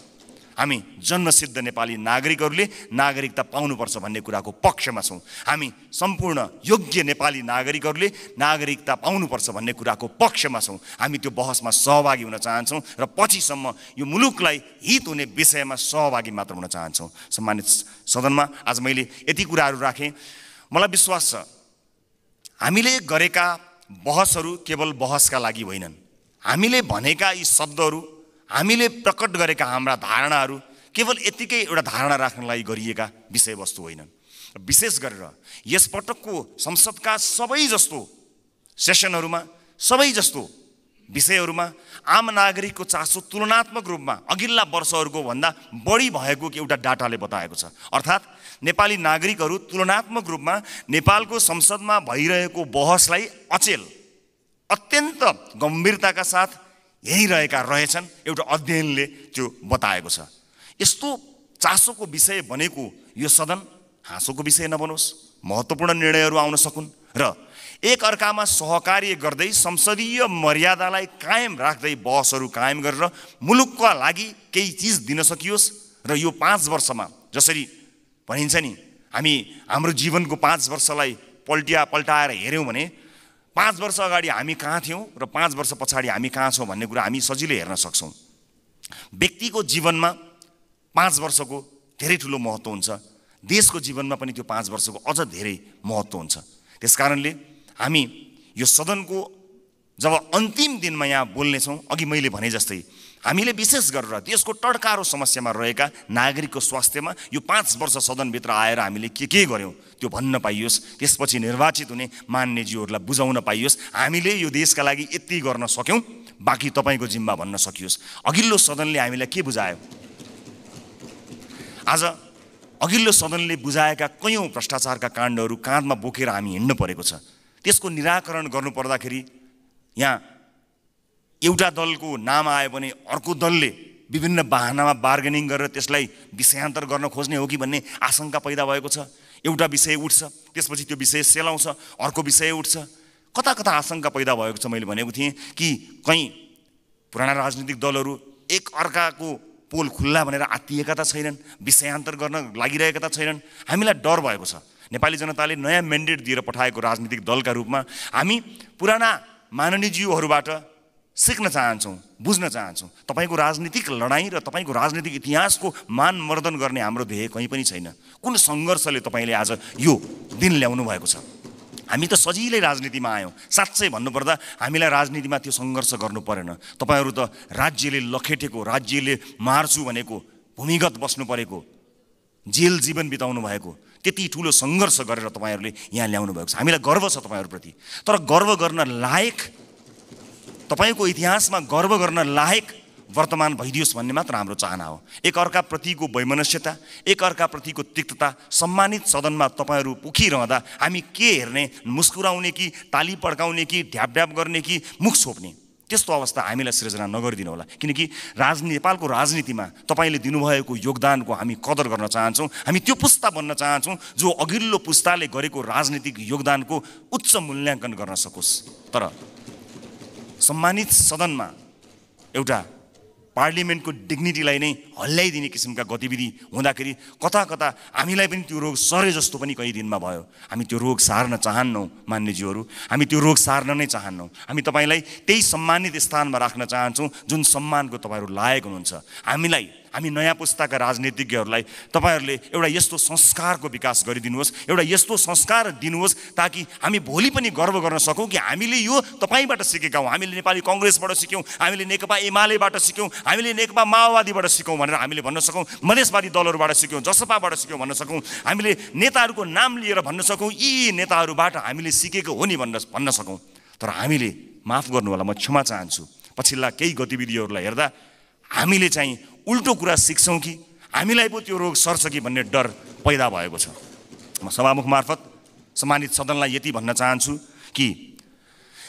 हामी जन्मसिद्ध नेपाली नागरिकहरूले नागरिकता पाउनुपर्छ भन्ने कुराको पक्षमा छौँ। हामी सम्पूर्ण योग्य नेपाली नागरिकहरूले नागरिकता पाउनुपर्छ भन्ने कुराको पक्षमा छौँ। हामी त्यो बहसमा सहभागी हुन चाहन्छौँ र पछिसम्म यो मुलुकलाई हित हुने विषयमा सहभागी मात्र हुन चाहन्छौँ। सम्मानित सदनमा आज मैले यति कुराहरू राखेँ। मलाई विश्वास छ हामीले गरेका बहसहरू केवल बहसका लागि होइनन्। हामीले भनेका यी शब्दहरू, हामीले प्रकट गरेका हाम्रा धारणाहरू केवल यतिकै एउटा धारणा राख्न लागि गरिएका विषयवस्तु होइनन्। विशेष गरेर यसपटकको संसदका सबै जस्तो सेसनहरूमा, सबै जस्तो विषयहरूमा आम नागरिकको चासो तुलनात्मक रूपमा अघिल्ला वर्षहरूको भन्दा बढी भएको एउटा डाटाले बताएको छ। अर्थात् नेपाली नागरिकहरू तुलनात्मक रूपमा नेपालको संसदमा भइरहेको बहसलाई अचेल, अत्यन्त गम्भीरताका साथ हेरिरहेका रहेछन्। एउटा अध्ययनले त्यो बताएको छ। यस्तो चासोको विषय बनेको यो सदन हाँसोको विषय नबनोस्, महत्त्वपूर्ण निर्णयहरू आउन सकुन् र एक अर्कामा सहकार्य गर्दै संसदीय मर्यादालाई कायम राख्दै बहसहरू कायम गरेर मुलुकका लागि केही चिज दिन सकियोस्। र यो 5 वर्षमा जसरी भनिन्छ नि, हामी हाम्रो जीवनको 5 वर्षलाई पल्टाएर हेऱ्यौँ भने 5 वर्ष अगाडि हामी कहाँ थियौँ र 5 वर्ष पछाडि हामी कहाँ छौँ भन्ने कुरा हामी सजिलै हेर्न सक्छौँ। व्यक्तिको जीवनमा 5 वर्षको धेरै ठुलो महत्त्व हुन्छ। देशको जीवनमा पनि त्यो 5 वर्षको अझ धेरै महत्त्व हुन्छ। त्यसकारणले हामी यो सदनको जब अन्तिम दिनमा यहाँ बोल्नेछौँ, अघि मैले भने जस्तै हामीले विशेष गरेर देशको टड्कारो समस्यामा रहेका नागरिकको स्वास्थ्यमा यो 5 वर्ष सदनभित्र आएर हामीले के गर्यौँ त्यो भन्न पाइयोस्। त्यसपछि निर्वाचित हुने मान्यज्यूहरूलाई बुझाउन पाइयोस् हामीले यो देशका लागि यति गर्न सक्यौँ, बाँकी तपाईँको जिम्मा भन्न सकियोस्। अघिल्लो सदनले हामीलाई के बुझायो? आज अघिल्लो सदनले बुझाएका कयौँ भ्रष्टाचारका काण्डहरू काँधमा बोकेर हामी हिँड्नु परेको छ। त्यसको निराकरण गर्नुपर्दाखेरि यहाँ एउटा दलको नाम आयो भने अर्को दलले विभिन्न बहानामा बार्गेनिङ गरेर त्यसलाई विषयान्तर गर्न खोज्ने हो कि भन्ने आशंका पैदा भएको छ। एउटा विषय उठ्छ, त्यसपछि त्यो विषय सेलाउँछ, अर्को विषय उठ्छ। कता कता आशंका पैदा भएको छ। मैले भनेको थिएँ कि कहीँ पुराना राजनीतिक दलहरू एक अर्काको पोल खुल्ला भनेर आत्तिएका त छैनन्, विषयान्तर गर्न लागिरहेका त छैनन्। हामीलाई डर भएको छ। नेपाली जनताले नयाँ म्यान्डेट दिएर पठाएको राजनीतिक दलका रूपमा हामी पुराना माननीयज्यूहरूबाट सिक्न चाहन्छौँ, बुझ्न चाहन्छौँ। तपाईँको राजनीतिक लडाइँ र तपाईँको राजनीतिक इतिहासको मानमर्दन गर्ने हाम्रो ध्येय कहीँ पनि छैन। कुन सङ्घर्षले तपाईँले आज यो दिन ल्याउनु भएको छ? हामी त सजिलै राजनीतिमा आयौँ। साँच्चै भन्नुपर्दा हामीलाई राजनीतिमा त्यो सङ्घर्ष गर्नु परेन। तपाईँहरू त राज्यले लखेटेको, राज्यले मार्छु भनेको, भूमिगत बस्नु परेको, जेल जीवन बिताउनु भएको त्यति ठुलो सङ्घर्ष गरेर तपाईँहरूले यहाँ ल्याउनु भएको छ। हामीलाई गर्व छ तपाईँहरूप्रति। तर गर्व गर्न लायक, तपाईँको इतिहासमा गर्व गर्न लायक वर्तमान भइदियोस् भन्ने मात्र हाम्रो चाहना हो। एक अर्काप्रतिको वैमनस्यता, एक अर्काप्रतिको तिक्तता सम्मानित सदनमा तपाईँहरू उखिरहँदा हामी के हेर्ने, मुस्कुराउने कि ताली पड्काउने कि ढ्याप गर्ने कि मुख छोप्ने, त्यस्तो अवस्था हामीलाई सृजना नगरिदिनु होला। किनकि नेपालको राजनीतिमा तपाईँले दिनुभएको योगदानको हामी कदर गर्न चाहन्छौँ। हामी त्यो पुस्ता बन्न चाहन्छौँ जो अघिल्लो पुस्ताले गरेको राजनीतिक योगदानको उच्च मूल्याङ्कन गर्न सकोस्। तर सम्मानित सदनमा एउटा पार्लिमेन्टको डिग्निटीलाई नै हल्लाइदिने किसिमका गतिविधि हुँदाखेरि कता कता हामीलाई पनि त्यो रोग सरे जस्तो पनि कहीँ दिनमा भयो। हामी त्यो रोग सार्न चाहन्नौँ मान्यज्यूहरू, हामी त्यो रोग सार्न नै चाहन्नौँ। हामी तपाईँलाई त्यही सम्मानित स्थानमा राख्न चाहन्छौँ जुन सम्मानको तपाईँहरू लायक हुनुहुन्छ। हामी नयाँ पुस्ताका राजनीतिज्ञहरूलाई तपाईँहरूले एउटा यस्तो संस्कारको विकास गरिदिनुहोस्, एउटा यस्तो संस्कार दिनुहोस् ताकि हामी भोलि पनि गर्व गर्न सकौँ कि हामीले यो तपाईँबाट सिकेका हौँ। हामीले नेपाली कङ्ग्रेसबाट सिक्यौँ, हामीले नेकपा एमालेबाट सिक्यौँ, हामीले नेकपा माओवादीबाट सिक्यौँ भनेर हामीले भन्न सकौँ, मधेसवादी दलहरूबाट सिक्यौँ, जसपाबाट सिक्यौँ भन्न सकौँ, हामीले नेताहरूको नाम लिएर भन्न सकौँ यी नेताहरूबाट हामीले सिकेको हो नि भन्न सकौँ। तर हामीले, माफ गर्नु होला, म क्षमा चाहन्छु, पछिल्ला केही गतिविधिहरूलाई हेर्दा हामीले चाहिँ उल्टो कुरा सिक्छौँ कि हामीलाई पो त्यो रोग सर्छ कि भन्ने डर पैदा भएको छ। म सभामुख मार्फत सम्मानित सदनलाई यति भन्न चाहन्छु कि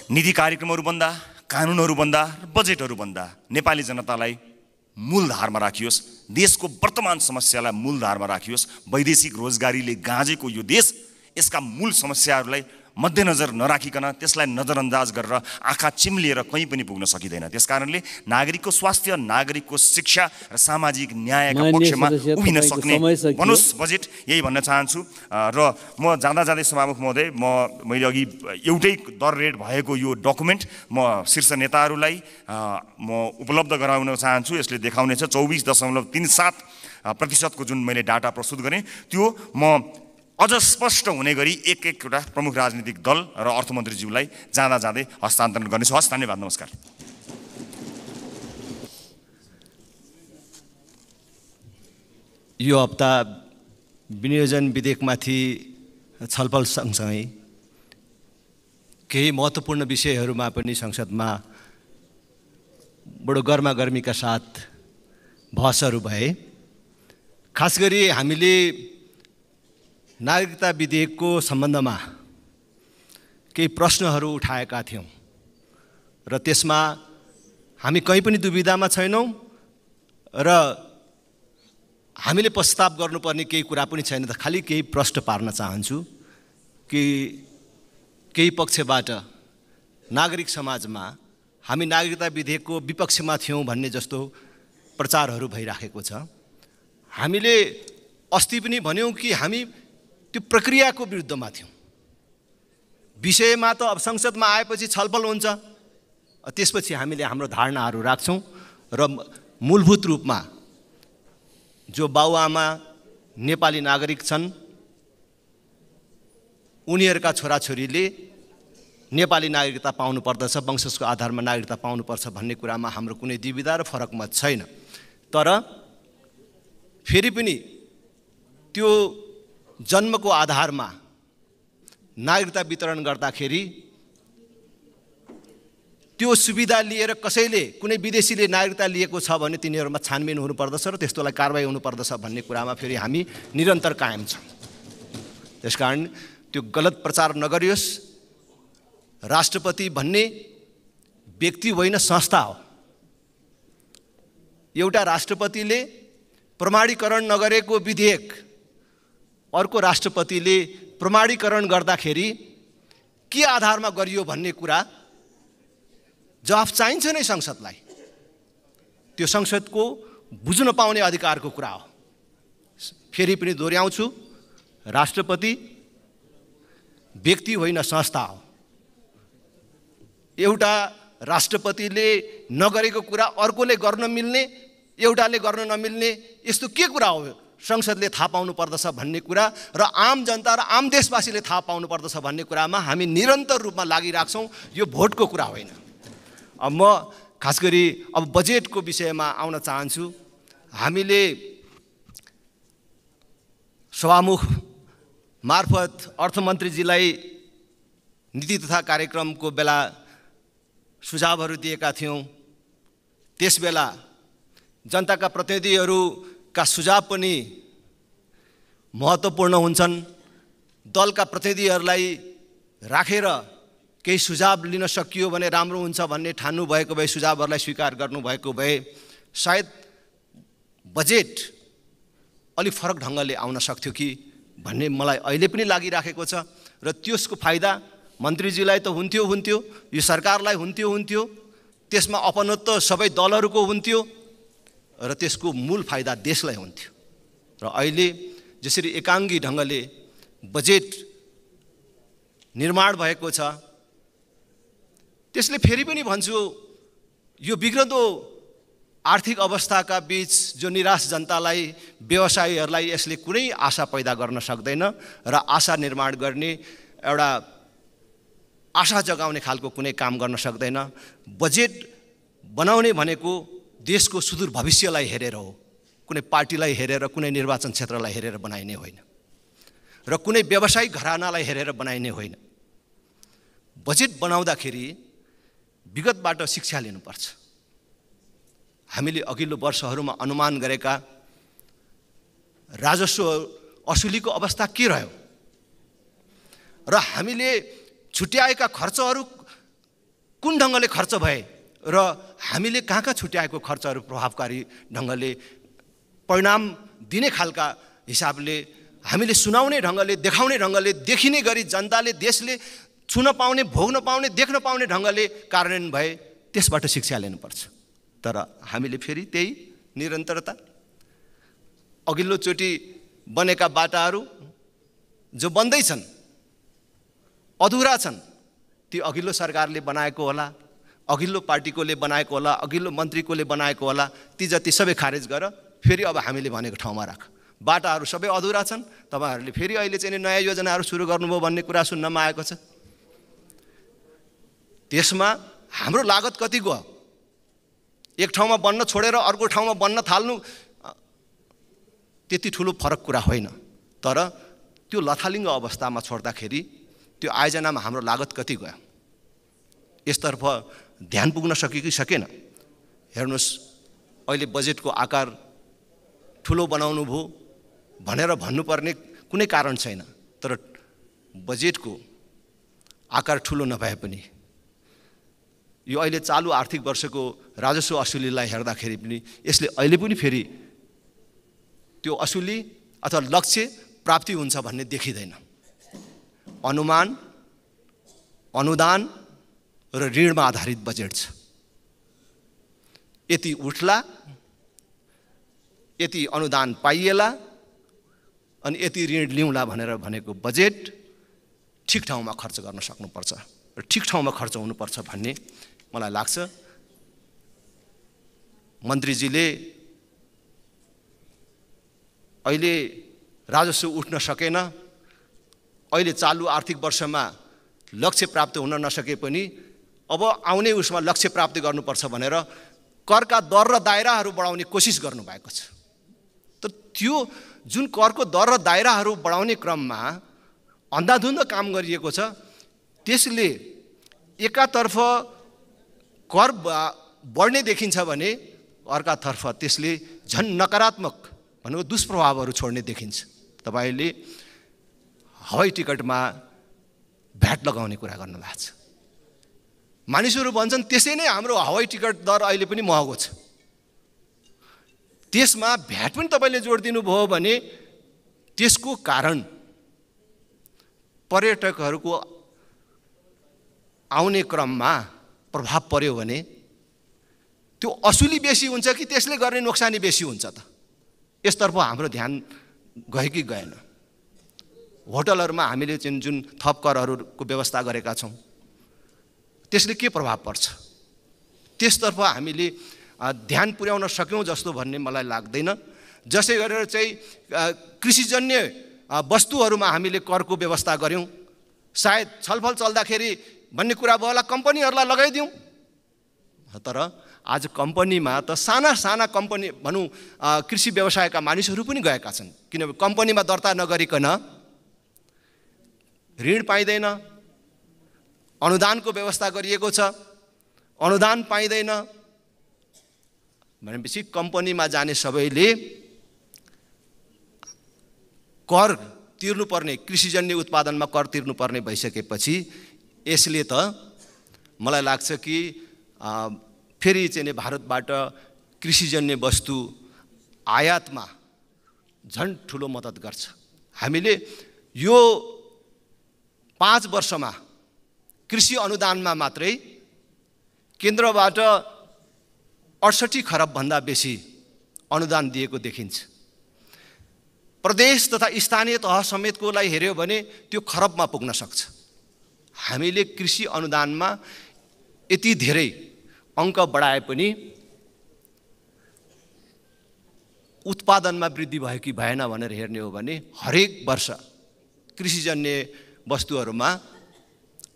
नीति कार्यक्रमहरूभन्दा, कानुनहरूभन्दा र बजेटहरूभन्दा नेपाली जनतालाई मूलधारमा राखियोस्, देशको वर्तमान समस्यालाई मूलधारमा राखियोस्। वैदेशिक रोजगारीले गाँजेको यो देश यसका मूल समस्याहरूलाई मध्यनजर नराखिकन त्यसलाई नजरअन्दाज गरेर आँखा चिम्लिएर कहीँ पनि पुग्न सकिँदैन। त्यसकारणले नागरिकको स्वास्थ्य, नागरिकको शिक्षा र सामाजिक न्यायका पक्षमा उभिन सक्ने बनोस् बजेट, यही भन्न चाहन्छु। र म जाँदा जाँदै सभामुख महोदय, मैले अघि एउटै दर रेट भएको यो डकुमेन्ट म शीर्ष नेताहरूलाई म उपलब्ध गराउन चाहन्छु। यसले देखाउनेछ 24.37% जुन मैले डाटा प्रस्तुत गरेँ त्यो म अझ स्पष्ट हुने गरी एक-एकवटा प्रमुख राजनीतिक दल र अर्थमन्त्रीज्यूलाई जाँदा जाँदै हस्तान्तरण गर्नेछु। हस्, धन्यवाद, नमस्कार। यो हप्ता विनियोजन विधेयकमाथि छलफल सँगसँगै केही महत्त्वपूर्ण विषयहरूमा पनि संसदमा बडो गर्मागर्मीका साथ बहसहरू भए। खास गरी हामीले नागरिकता विधेयकको सम्बन्धमा केही प्रश्नहरू उठाएका थियौँ र त्यसमा हामी कहीँ पनि दुविधामा छैनौँ र हामीले प्रस्ताव गर्नुपर्ने केही कुरा पनि छैन। त खालि केही प्रश्न पार्न चाहन्छु कि केही पक्षबाट नागरिक समाजमा हामी नागरिकता विधेयकको विपक्षमा थियौँ भन्ने जस्तो प्रचारहरू भइराखेको छ। हामीले अस्ति पनि भन्यौँ कि हामी त्यो प्रक्रियाको विरुद्धमा थियौँ। विषयमा त अब संसदमा आएपछि छलफल हुन्छ, त्यसपछि हामीले हाम्रो धारणाहरू राख्छौँ र मूलभूत रूपमा जो बाबुआमा नेपाली नागरिक छन् उनीहरूका छोराछोरीले नेपाली नागरिकता पाउनुपर्दछ, वंशजको आधारमा नागरिकता पाउनुपर्छ भन्ने कुरामा हाम्रो कुनै दुविधा र फरक मत छैन। तर फेरि पनि त्यो जन्मको आधारमा नागरिकता वितरण गर्दाखेरि त्यो सुविधा लिएर कसैले कुनै विदेशीले नागरिकता लिएको छ भने तिनीहरूमा छानबिन हुनुपर्दछ र त्यस्तोलाई कारबाही हुनुपर्दछ भन्ने कुरामा फेरि हामी निरन्तर कायम छौँ। त्यसकारण त्यो गलत प्रचार नगरियोस्। राष्ट्रपति भन्ने व्यक्ति होइन, संस्था हो। एउटा राष्ट्रपतिले प्रमाणीकरण नगरेको विधेयक अर्को राष्ट्रपतिले प्रमाणीकरण गर्दाखेरि के आधारमा गरियो भन्ने कुरा जवाफ चाहिन्छ नै संसदलाई। त्यो संसदको बुझ्न पाउने अधिकारको कुरा हो। फेरि पनि दोहोऱ्याउँछु, राष्ट्रपति व्यक्ति होइन, संस्था हो। एउटा राष्ट्रपतिले नगरेको कुरा अर्कोले गर्न मिल्ने, एउटाले गर्न नमिल्ने, यस्तो के कुरा हो? संसदले थाहा पाउनु पर्दछ भन्ने कुरा र आम जनता र आम देशवासीले थाहा पाउनु पर्दछ भन्ने कुरामा हामी निरन्तर रूपमा लागिराख्छौँ। यो भोटको कुरा होइन। अब म खास गरी अब बजेटको विषयमा आउन चाहन्छु। हामीले सभामुख मार्फत अर्थमन्त्रीजीलाई नीति तथा कार्यक्रमको बेला सुझावहरू दिएका थियौँ। त्यसबेला जनताका प्रतिनिधिहरूका सुझाव पनि महत्त्वपूर्ण हुन्छन्। दलका प्रतिनिधिहरूलाई राखेर केही सुझाव लिन सकियो भने राम्रो हुन्छ भन्ने ठान्नु भएको भए, सुझावहरूलाई स्वीकार गर्नुभएको भए सायद बजेट अलि फरक ढङ्गले आउन सक्थ्यो कि भन्ने मलाई अहिले पनि लागिराखेको छ। र त्यसको फाइदा मन्त्रीजीलाई त हुन्थ्यो, यो सरकारलाई हुन्थ्यो, त्यसमा अपनत्व सबै दलहरूको हुन्थ्यो र त्यसको मूल फाइदा देशलाई हुन्थ्यो। र अहिले जसरी एकाङ्गी ढङ्गले बजेट निर्माण भएको छ, त्यसले फेरि पनि भन्छु यो बिग्रदो आर्थिक अवस्थाका बीच जो निराश जनतालाई, व्यवसायीहरूलाई यसले कुनै आशा पैदा गर्न सक्दैन र आशा निर्माण गर्ने, एउटा आशा जगाउने खालको कुनै काम गर्न सक्दैन। बजेट बनाउने भनेको देशको सुदूर भविष्यलाई हेरेर हो, कुनै पार्टीलाई हेरेर, कुनै निर्वाचन क्षेत्रलाई हेरेर बनाइने होइन र कुनै व्यवसायिक घरानालाई हेरेर बनाइने होइन। बजेट बनाउँदाखेरि विगतबाट शिक्षा लिनुपर्छ। हामीले अघिल्लो वर्षहरूमा अनुमान गरेका राजस्व असुलीको अवस्था के रह्यो, र हामीले छुट्याएका खर्चहरू कुन ढङ्गले खर्च भए र हामीले कहाँ छुट्याएको खर्चहरू प्रभावकारी ढङ्गले परिणाम दिने खालका हिसाबले हामीले सुनाउने ढङ्गले देखाउने ढङ्गले देखिने गरी जनताले देशले छुन पाउने भोग्न पाउने देख्न पाउने ढङ्गले कार्यान्वयन भए त्यसबाट शिक्षा लिनुपर्छ। तर हामीले फेरि त्यही निरन्तरता अघिल्लोचोटि बनेका बाटाहरू जो बन्दैछन् अधुरा छन् ती अघिल्लो सरकारले बनाएको होला, अघिल्लो पार्टीकोले बनाएको होला, अघिल्लो मन्त्रीकोले बनाएको होला, ती जति सबै खारेज गर फेरि अब हामीले भनेको ठाउँमा राख। बाटाहरू सबै अधुरा छन्, तपाईहरूले फेरि अहिले चाहिँ नयाँ योजनाहरू सुरु गर्नुभयो भन्ने कुरा सुन्नमा आएको छ। त्यसमा हाम्रो लागत कति गयो? एक ठाउँमा बन्न छोडेर अर्को ठाउँमा बन्न थाल्नु त्यति ठुलो फरक कुरा होइन, तर त्यो लथालिङ्ग अवस्थामा छोड्दाखेरि त्यो आयोजनामा हाम्रो लागत कति गयो यसतर्फ ध्यान पुग्न सक्यो कि सकेन? हेर्नुहोस्, अहिले बजेटको आकार ठुलो बनाउनु भयो भनेर भन्नुपर्ने कुनै कारण छैन, तर बजेटको आकार ठुलो नभए पनि यो अहिले चालु आर्थिक वर्षको राजस्व असुलीलाई हेर्दाखेरि पनि यसले अहिले पनि फेरि त्यो असुली अथवा लक्ष्य प्राप्ति हुन्छ भन्ने देखिँदैन। अनुमान, अनुदान र ऋणमा आधारित बजेट छ। यति उठ्ला, यति अनुदान पाइएला अनि यति ऋण लिउँला भनेर भनेको बजेट ठिक ठाउँमा खर्च गर्न सक्नुपर्छ र ठिक ठाउँमा खर्च हुनुपर्छ भन्ने मलाई लाग्छ। मन्त्रीजीले अहिले राजस्व उठ्न सकेन, अहिले चालु आर्थिक वर्षमा लक्ष्य प्राप्त हुन नसके पनि अब आउने उसमा लक्ष्य प्राप्त गर्नुपर्छ भनेर करका दर र दायराहरू बढाउने कोसिस गर्नुभएको छ। तर त्यो जुन करको दर र दायराहरू बढाउने क्रममा अन्धाधुन्ध काम गरिएको छ, त्यसले एकातर्फ कर बढ्ने देखिन्छ भने अर्कातर्फ त्यसले झन् नकारात्मक भनेको दुष्प्रभावहरू छोड्ने देखिन्छ। तपाईले हवाई टिकटमा भ्याट लगाउने कुरा गर्नुभएको छ। मानिसहरू भन्छन् त्यसै नै हाम्रो हवाई टिकट दर अहिले पनि महँगो छ। त्यसमा भ्याट पनि तपाईले जोड दिनुभयो भने त्यसको कारण पर्यटकहरूको आउने क्रममा प्रभाव पर्यो भने त्यो असुली बेसी हुन्छ कि त्यसले गर्ने नोक्सानी बेसी हुन्छ त? यसतर्फ हाम्रो ध्यान गयो कि गएन? होटलहरूमा हामीले जुन थप करहरूको व्यवस्था गरेका छौँ त्यसले के प्रभाव पर्छ? त्यसतर्फ हामीले ध्यान पुर्याउन सक्यौँ जस्तो भन्ने मलाई लाग्दैन। जसै गरेर चाहिँ कृषिजन्य वस्तुहरूमा हामीले करको व्यवस्था गऱ्यौँ, सायद छलफल चल्दाखेरि भन्ने कुरा भयो होला कम्पनीहरूलाई लगाइदिउँ। तर आज कम्पनीमा त साना साना कम्पनी भनौँ कृषि व्यवसायका मानिसहरू पनि गएका छन्, किनभने कम्पनीमा दर्ता नगरिकन ऋण पाइँदैन, अनुदानको व्यवस्था गरिएको छ, अनुदान पाइँदैन भनेपछि कम्पनीमा जाने सबैले कर तिर्नुपर्ने, कृषिजन्य उत्पादनमा कर तिर्नुपर्ने भइसकेपछि यसले त मलाई लाग्छ कि फेरि चाहिँ भारतबाट कृषिजन्य वस्तु आयातमा झन् ठुलो मद्दत गर्छ। हामीले यो 5 वर्षमा कृषि अनुदानमा मात्रै केन्द्रबाट 68 खरब भन्दा बेसी अनुदान दिएको देखिन्छ। प्रदेश तथा स्थानीय तह समेतकोलाई हेर्यो भने त्यो खरबमा पुग्न सक्छ। हामीले कृषि अनुदानमा यति धेरै अङ्क बढाए पनि उत्पादनमा वृद्धि भयो कि भएन भनेर हेर्ने हो भने हरेक वर्ष कृषिजन्य वस्तुहरूमा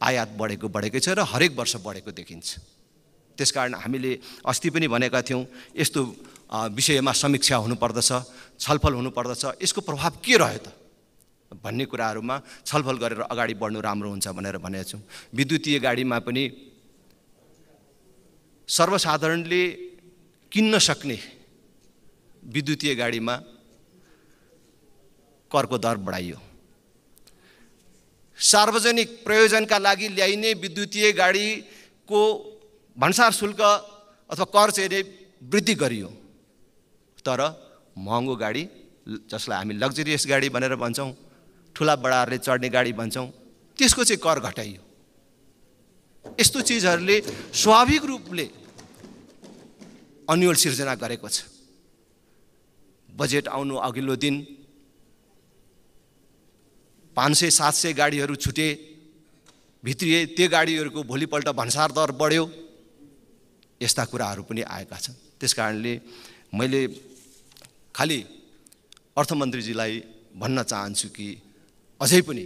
आयात बढेकै छ र हरेक वर्ष बढेको देखिन्छ। त्यसकारण हामीले अस्ति पनि भनेका थियौँ यस्तो विषयमा समीक्षा हुनुपर्दछ, छलफल हुनुपर्दछ, यसको प्रभाव के रह्यो त भन्ने कुराहरूमा छलफल गरेर अगाडि बढ्नु राम्रो हुन्छ भनेर भनेका छौँ। विद्युतीय गाडीमा पनि सर्वसाधारणले किन्न सक्ने विद्युतीय गाडीमा करको दर बढाइयो। सार्वजनिक प्रयोजनका लागि ल्याइने विद्युतीय गाडीको भन्सार शुल्क अथवा कर चाहिँ वृद्धि गरियो। तर महँगो गाडी, जसलाई हामी लग्जरियस गाडी भनेर भन्छौँ, ठुला बडाहरूले चढ्ने गाडी भन्छौँ, त्यसको चाहिँ कर घटाइयो। यस्तो चिजहरूले स्वाभाविक रूपले अन्यल सिर्जना गरेको छ। बजेट आउनु अघिल्लो दिन 500-700 गाडीहरू छुटे, भित्रिए, त्यो गाडीहरूको भोलिपल्ट भन्सार दर बढ्यो। यस्ता कुराहरू पनि आएका छन्। त्यसकारणले मैले खालि अर्थमन्त्रीजीलाई भन्न चाहन्छु कि अझै पनि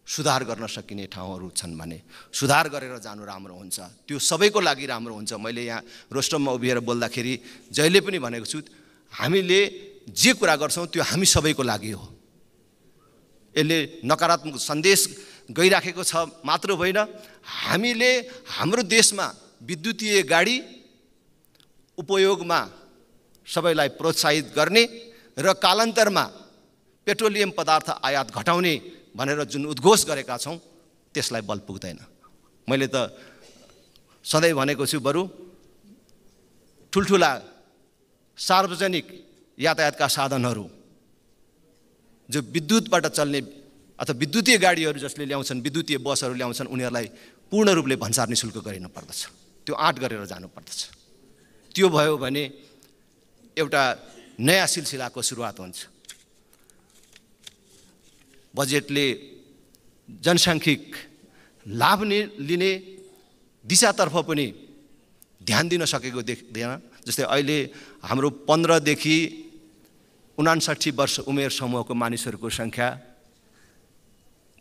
सुधार गर्न सकिने ठाउँहरू छन् भने सुधार गरेर जानु राम्रो हुन्छ। त्यो सबैको लागि राम्रो हुन्छ। मैले यहाँ रोस्टममा उभिएर बोल्दाखेरि जहिले पनि भनेको छु, हामीले जे कुरा गर्छौँ त्यो हामी सबैको लागि हो। यसले नकारात्मक सन्देश गइराखेको छ मात्र होइन, हामीले हाम्रो देशमा विद्युतीय गाडी उपयोगमा सबैलाई प्रोत्साहित गर्ने र कालान्तरमा पेट्रोलियम पदार्थ आयात घटाउने भनेर जुन उद्घोष गरेका छौँ त्यसलाई बल पुग्दैन। मैले त सधैँ भनेको छु, बरु ठुल्ठुला सार्वजनिक यातायातका साधनहरू जो विद्युतबाट चल्ने अथवा विद्युतीय गाडीहरू जसले ल्याउँछन्, विद्युतीय बसहरू ल्याउँछन्, उनीहरूलाई पूर्ण रूपले भन्सार निःशुल्क गरिनु पर्दछ। त्यो आँट गरेर जानु पर्दछ। त्यो भयो भने एउटा नयाँ सिलसिलाको सुरुवात हुन्छ। बजेटले जनसाङ्ख्यिक लाभ लिने दिशातर्फ पनि ध्यान दिन सकेको देख्दैन। जस्तै अहिले हाम्रो 15 देखि 59 वर्ष उमेर समूहको मानिसहरूको सङ्ख्या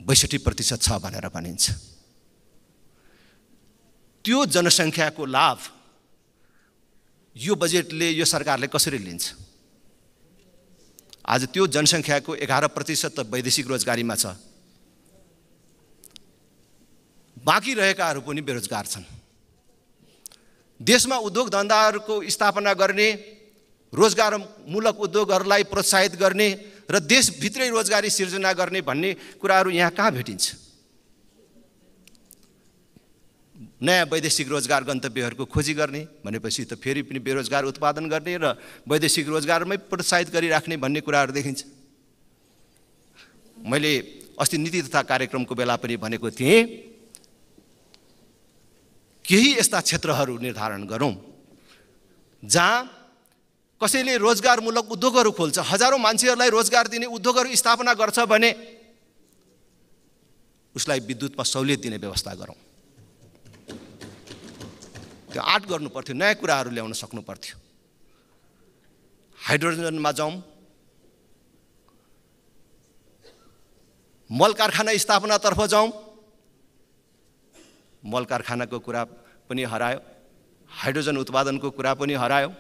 62% छ भनेर भनिन्छ। त्यो जनसङ्ख्याको लाभ यो बजेटले, यो सरकारले कसरी लिन्छ? आज त्यो जनसङ्ख्याको 11% त वैदेशिक रोजगारीमा छ, बाँकी रहेकाहरू पनि बेरोजगार छन्। देशमा उद्योग धन्दाहरूको स्थापना गर्ने, रोजगारमूलक उद्योगहरूलाई प्रोत्साहित गर्ने र देशभित्रै रोजगारी सिर्जना गर्ने भन्ने कुराहरू यहाँ कहाँ भेटिन्छ? नयाँ वैदेशिक रोजगार गन्तव्यहरूको खोजी गर्ने भनेपछि त फेरि पनि बेरोजगार उत्पादन गर्ने र वैदेशिक रोजगारमै प्रोत्साहित गरिराख्ने भन्ने कुराहरू देखिन्छ। मैले अस्ति नीति तथा कार्यक्रमको बेला पनि भनेको थिएँ, केही यस्ता क्षेत्रहरू निर्धारण गरौँ जहाँ कसैले रोजगारमूलक उद्योगहरू खोल्छ, हजारौँ मान्छेहरूलाई रोजगार दिने उद्योगहरू स्थापना गर्छ भने उसलाई विद्युतमा सहुलियत दिने व्यवस्था गरौँ। त्यो आँट गर्नु पर्थ्यो, नयाँ कुराहरू ल्याउन सक्नु पर्थ्यो। हाइड्रोजनमा जाउँ, मल कारखाना स्थापनातर्फ जाउँ। मल कारखानाको कुरा पनि हरायो, हाइड्रोजन उत्पादनको कुरा पनि हरायो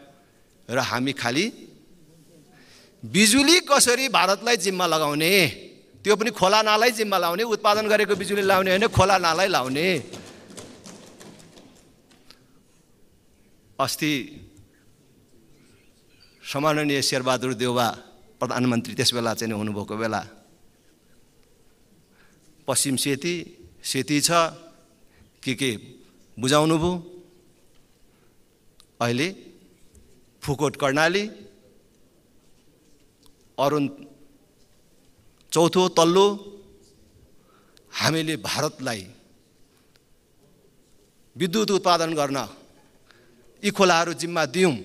र हामी खालि बिजुली कसरी भारतलाई जिम्मा लगाउने, त्यो पनि खोला नालै जिम्मा लाउने, उत्पादन गरेको बिजुली लाउने होइन, खोला नालै लाउने। अस्ति सम्माननीय शेरबहादुर देउवा प्रधानमन्त्री त्यस बेला चाहिँ हुनुभएको बेला पश्चिम सेती छ के बुझाउनु भयो। अहिले फुकोट कर्णाली, अरुण चौथो तल्लो, हामीले भारतलाई विद्युत उत्पादन गर्न यी खोलाहरू जिम्मा दियौँ,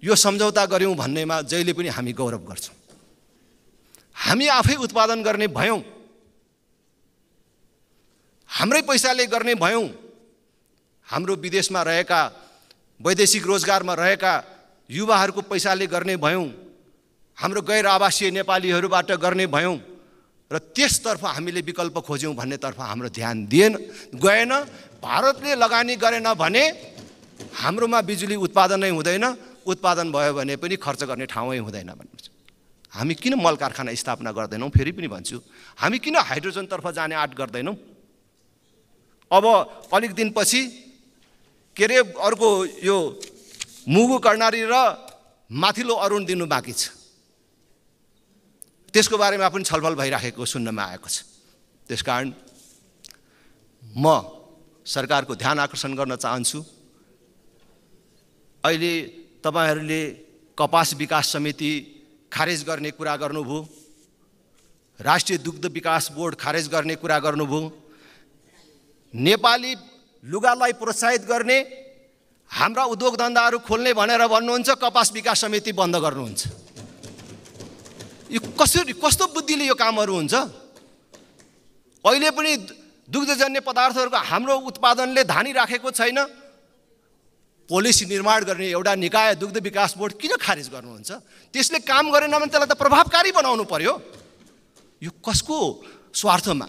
यो सम्झौता गऱ्यौँ भन्नेमा जहिले पनि हामी गौरव गर्छौँ। हामी आफै उत्पादन गर्ने भयौँ, हाम्रै पैसाले गर्ने भयौँ, हाम्रो विदेशमा रहेका वैदेशिक रोजगारमा रहेका युवाहरूको पैसाले गर्ने भयौँ, हाम्रो गैर आवासीय नेपालीहरूबाट गर्ने भयौँ र त्यसतर्फ हामीले विकल्प खोज्यौँ भन्नेतर्फ हाम्रो ध्यान गएन। भारतले लगानी गरेन भने हाम्रोमा बिजुली उत्पादन नै हुँदैन, उत्पादन भयो भने पनि खर्च गर्ने ठाउँै हुँदैन भन्नुहुन्छ। हामी किन मल कारखाना स्थापना गर्दैनौँ? फेरि पनि भन्छु, हामी किन हाइड्रोजनतर्फ जाने आँट गर्दैनौँ? अब अलिक दिनपछि के अरे अर्को यो मुगु कर्णाली र माथिल्लो अरुण दिनु बाँकी छ, त्यसको बारेमा पनि छलफल भइराखेको सुन्नमा आएको छ। त्यसकारण म सरकारको ध्यान आकर्षण गर्न चाहन्छु। अहिले तपाईहरूले कपास विकास समिति खारेज गर्ने कुरा गर्नुभयो, राष्ट्रिय दुग्ध विकास बोर्ड खारेज गर्ने कुरा गर्नुभयो, नेपाली लुगालाई प्रोत्साहित गर्ने, हाम्रा उद्योग धन्दाहरू खोल्ने भनेर भन्नुहुन्छ, कपास विकास समिति बन्द गर्नुहुन्छ। यो कसरी, कस्तो बुद्धिले यो कामहरू हुन्छ? अहिले पनि दुग्धजन्य पदार्थहरूको हाम्रो उत्पादनले धानी राखेको छैन। पोलिसी निर्माण गर्ने एउटा निकाय दुग्ध विकास बोर्ड किन खारेज गर्नुहुन्छ? त्यसले काम गरेन भने त्यसलाई त प्रभावकारी बनाउनु पर्यो। यो कसको स्वार्थमा,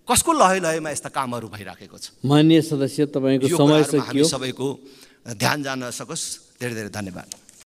कसको लहैमा यस्ता कामहरू भइराखेको छ? माननीय सदस्य, तपाईँको समय सकियो। हामी सबैको ध्यान जान सकोस्। धेरै धेरै धन्यवाद।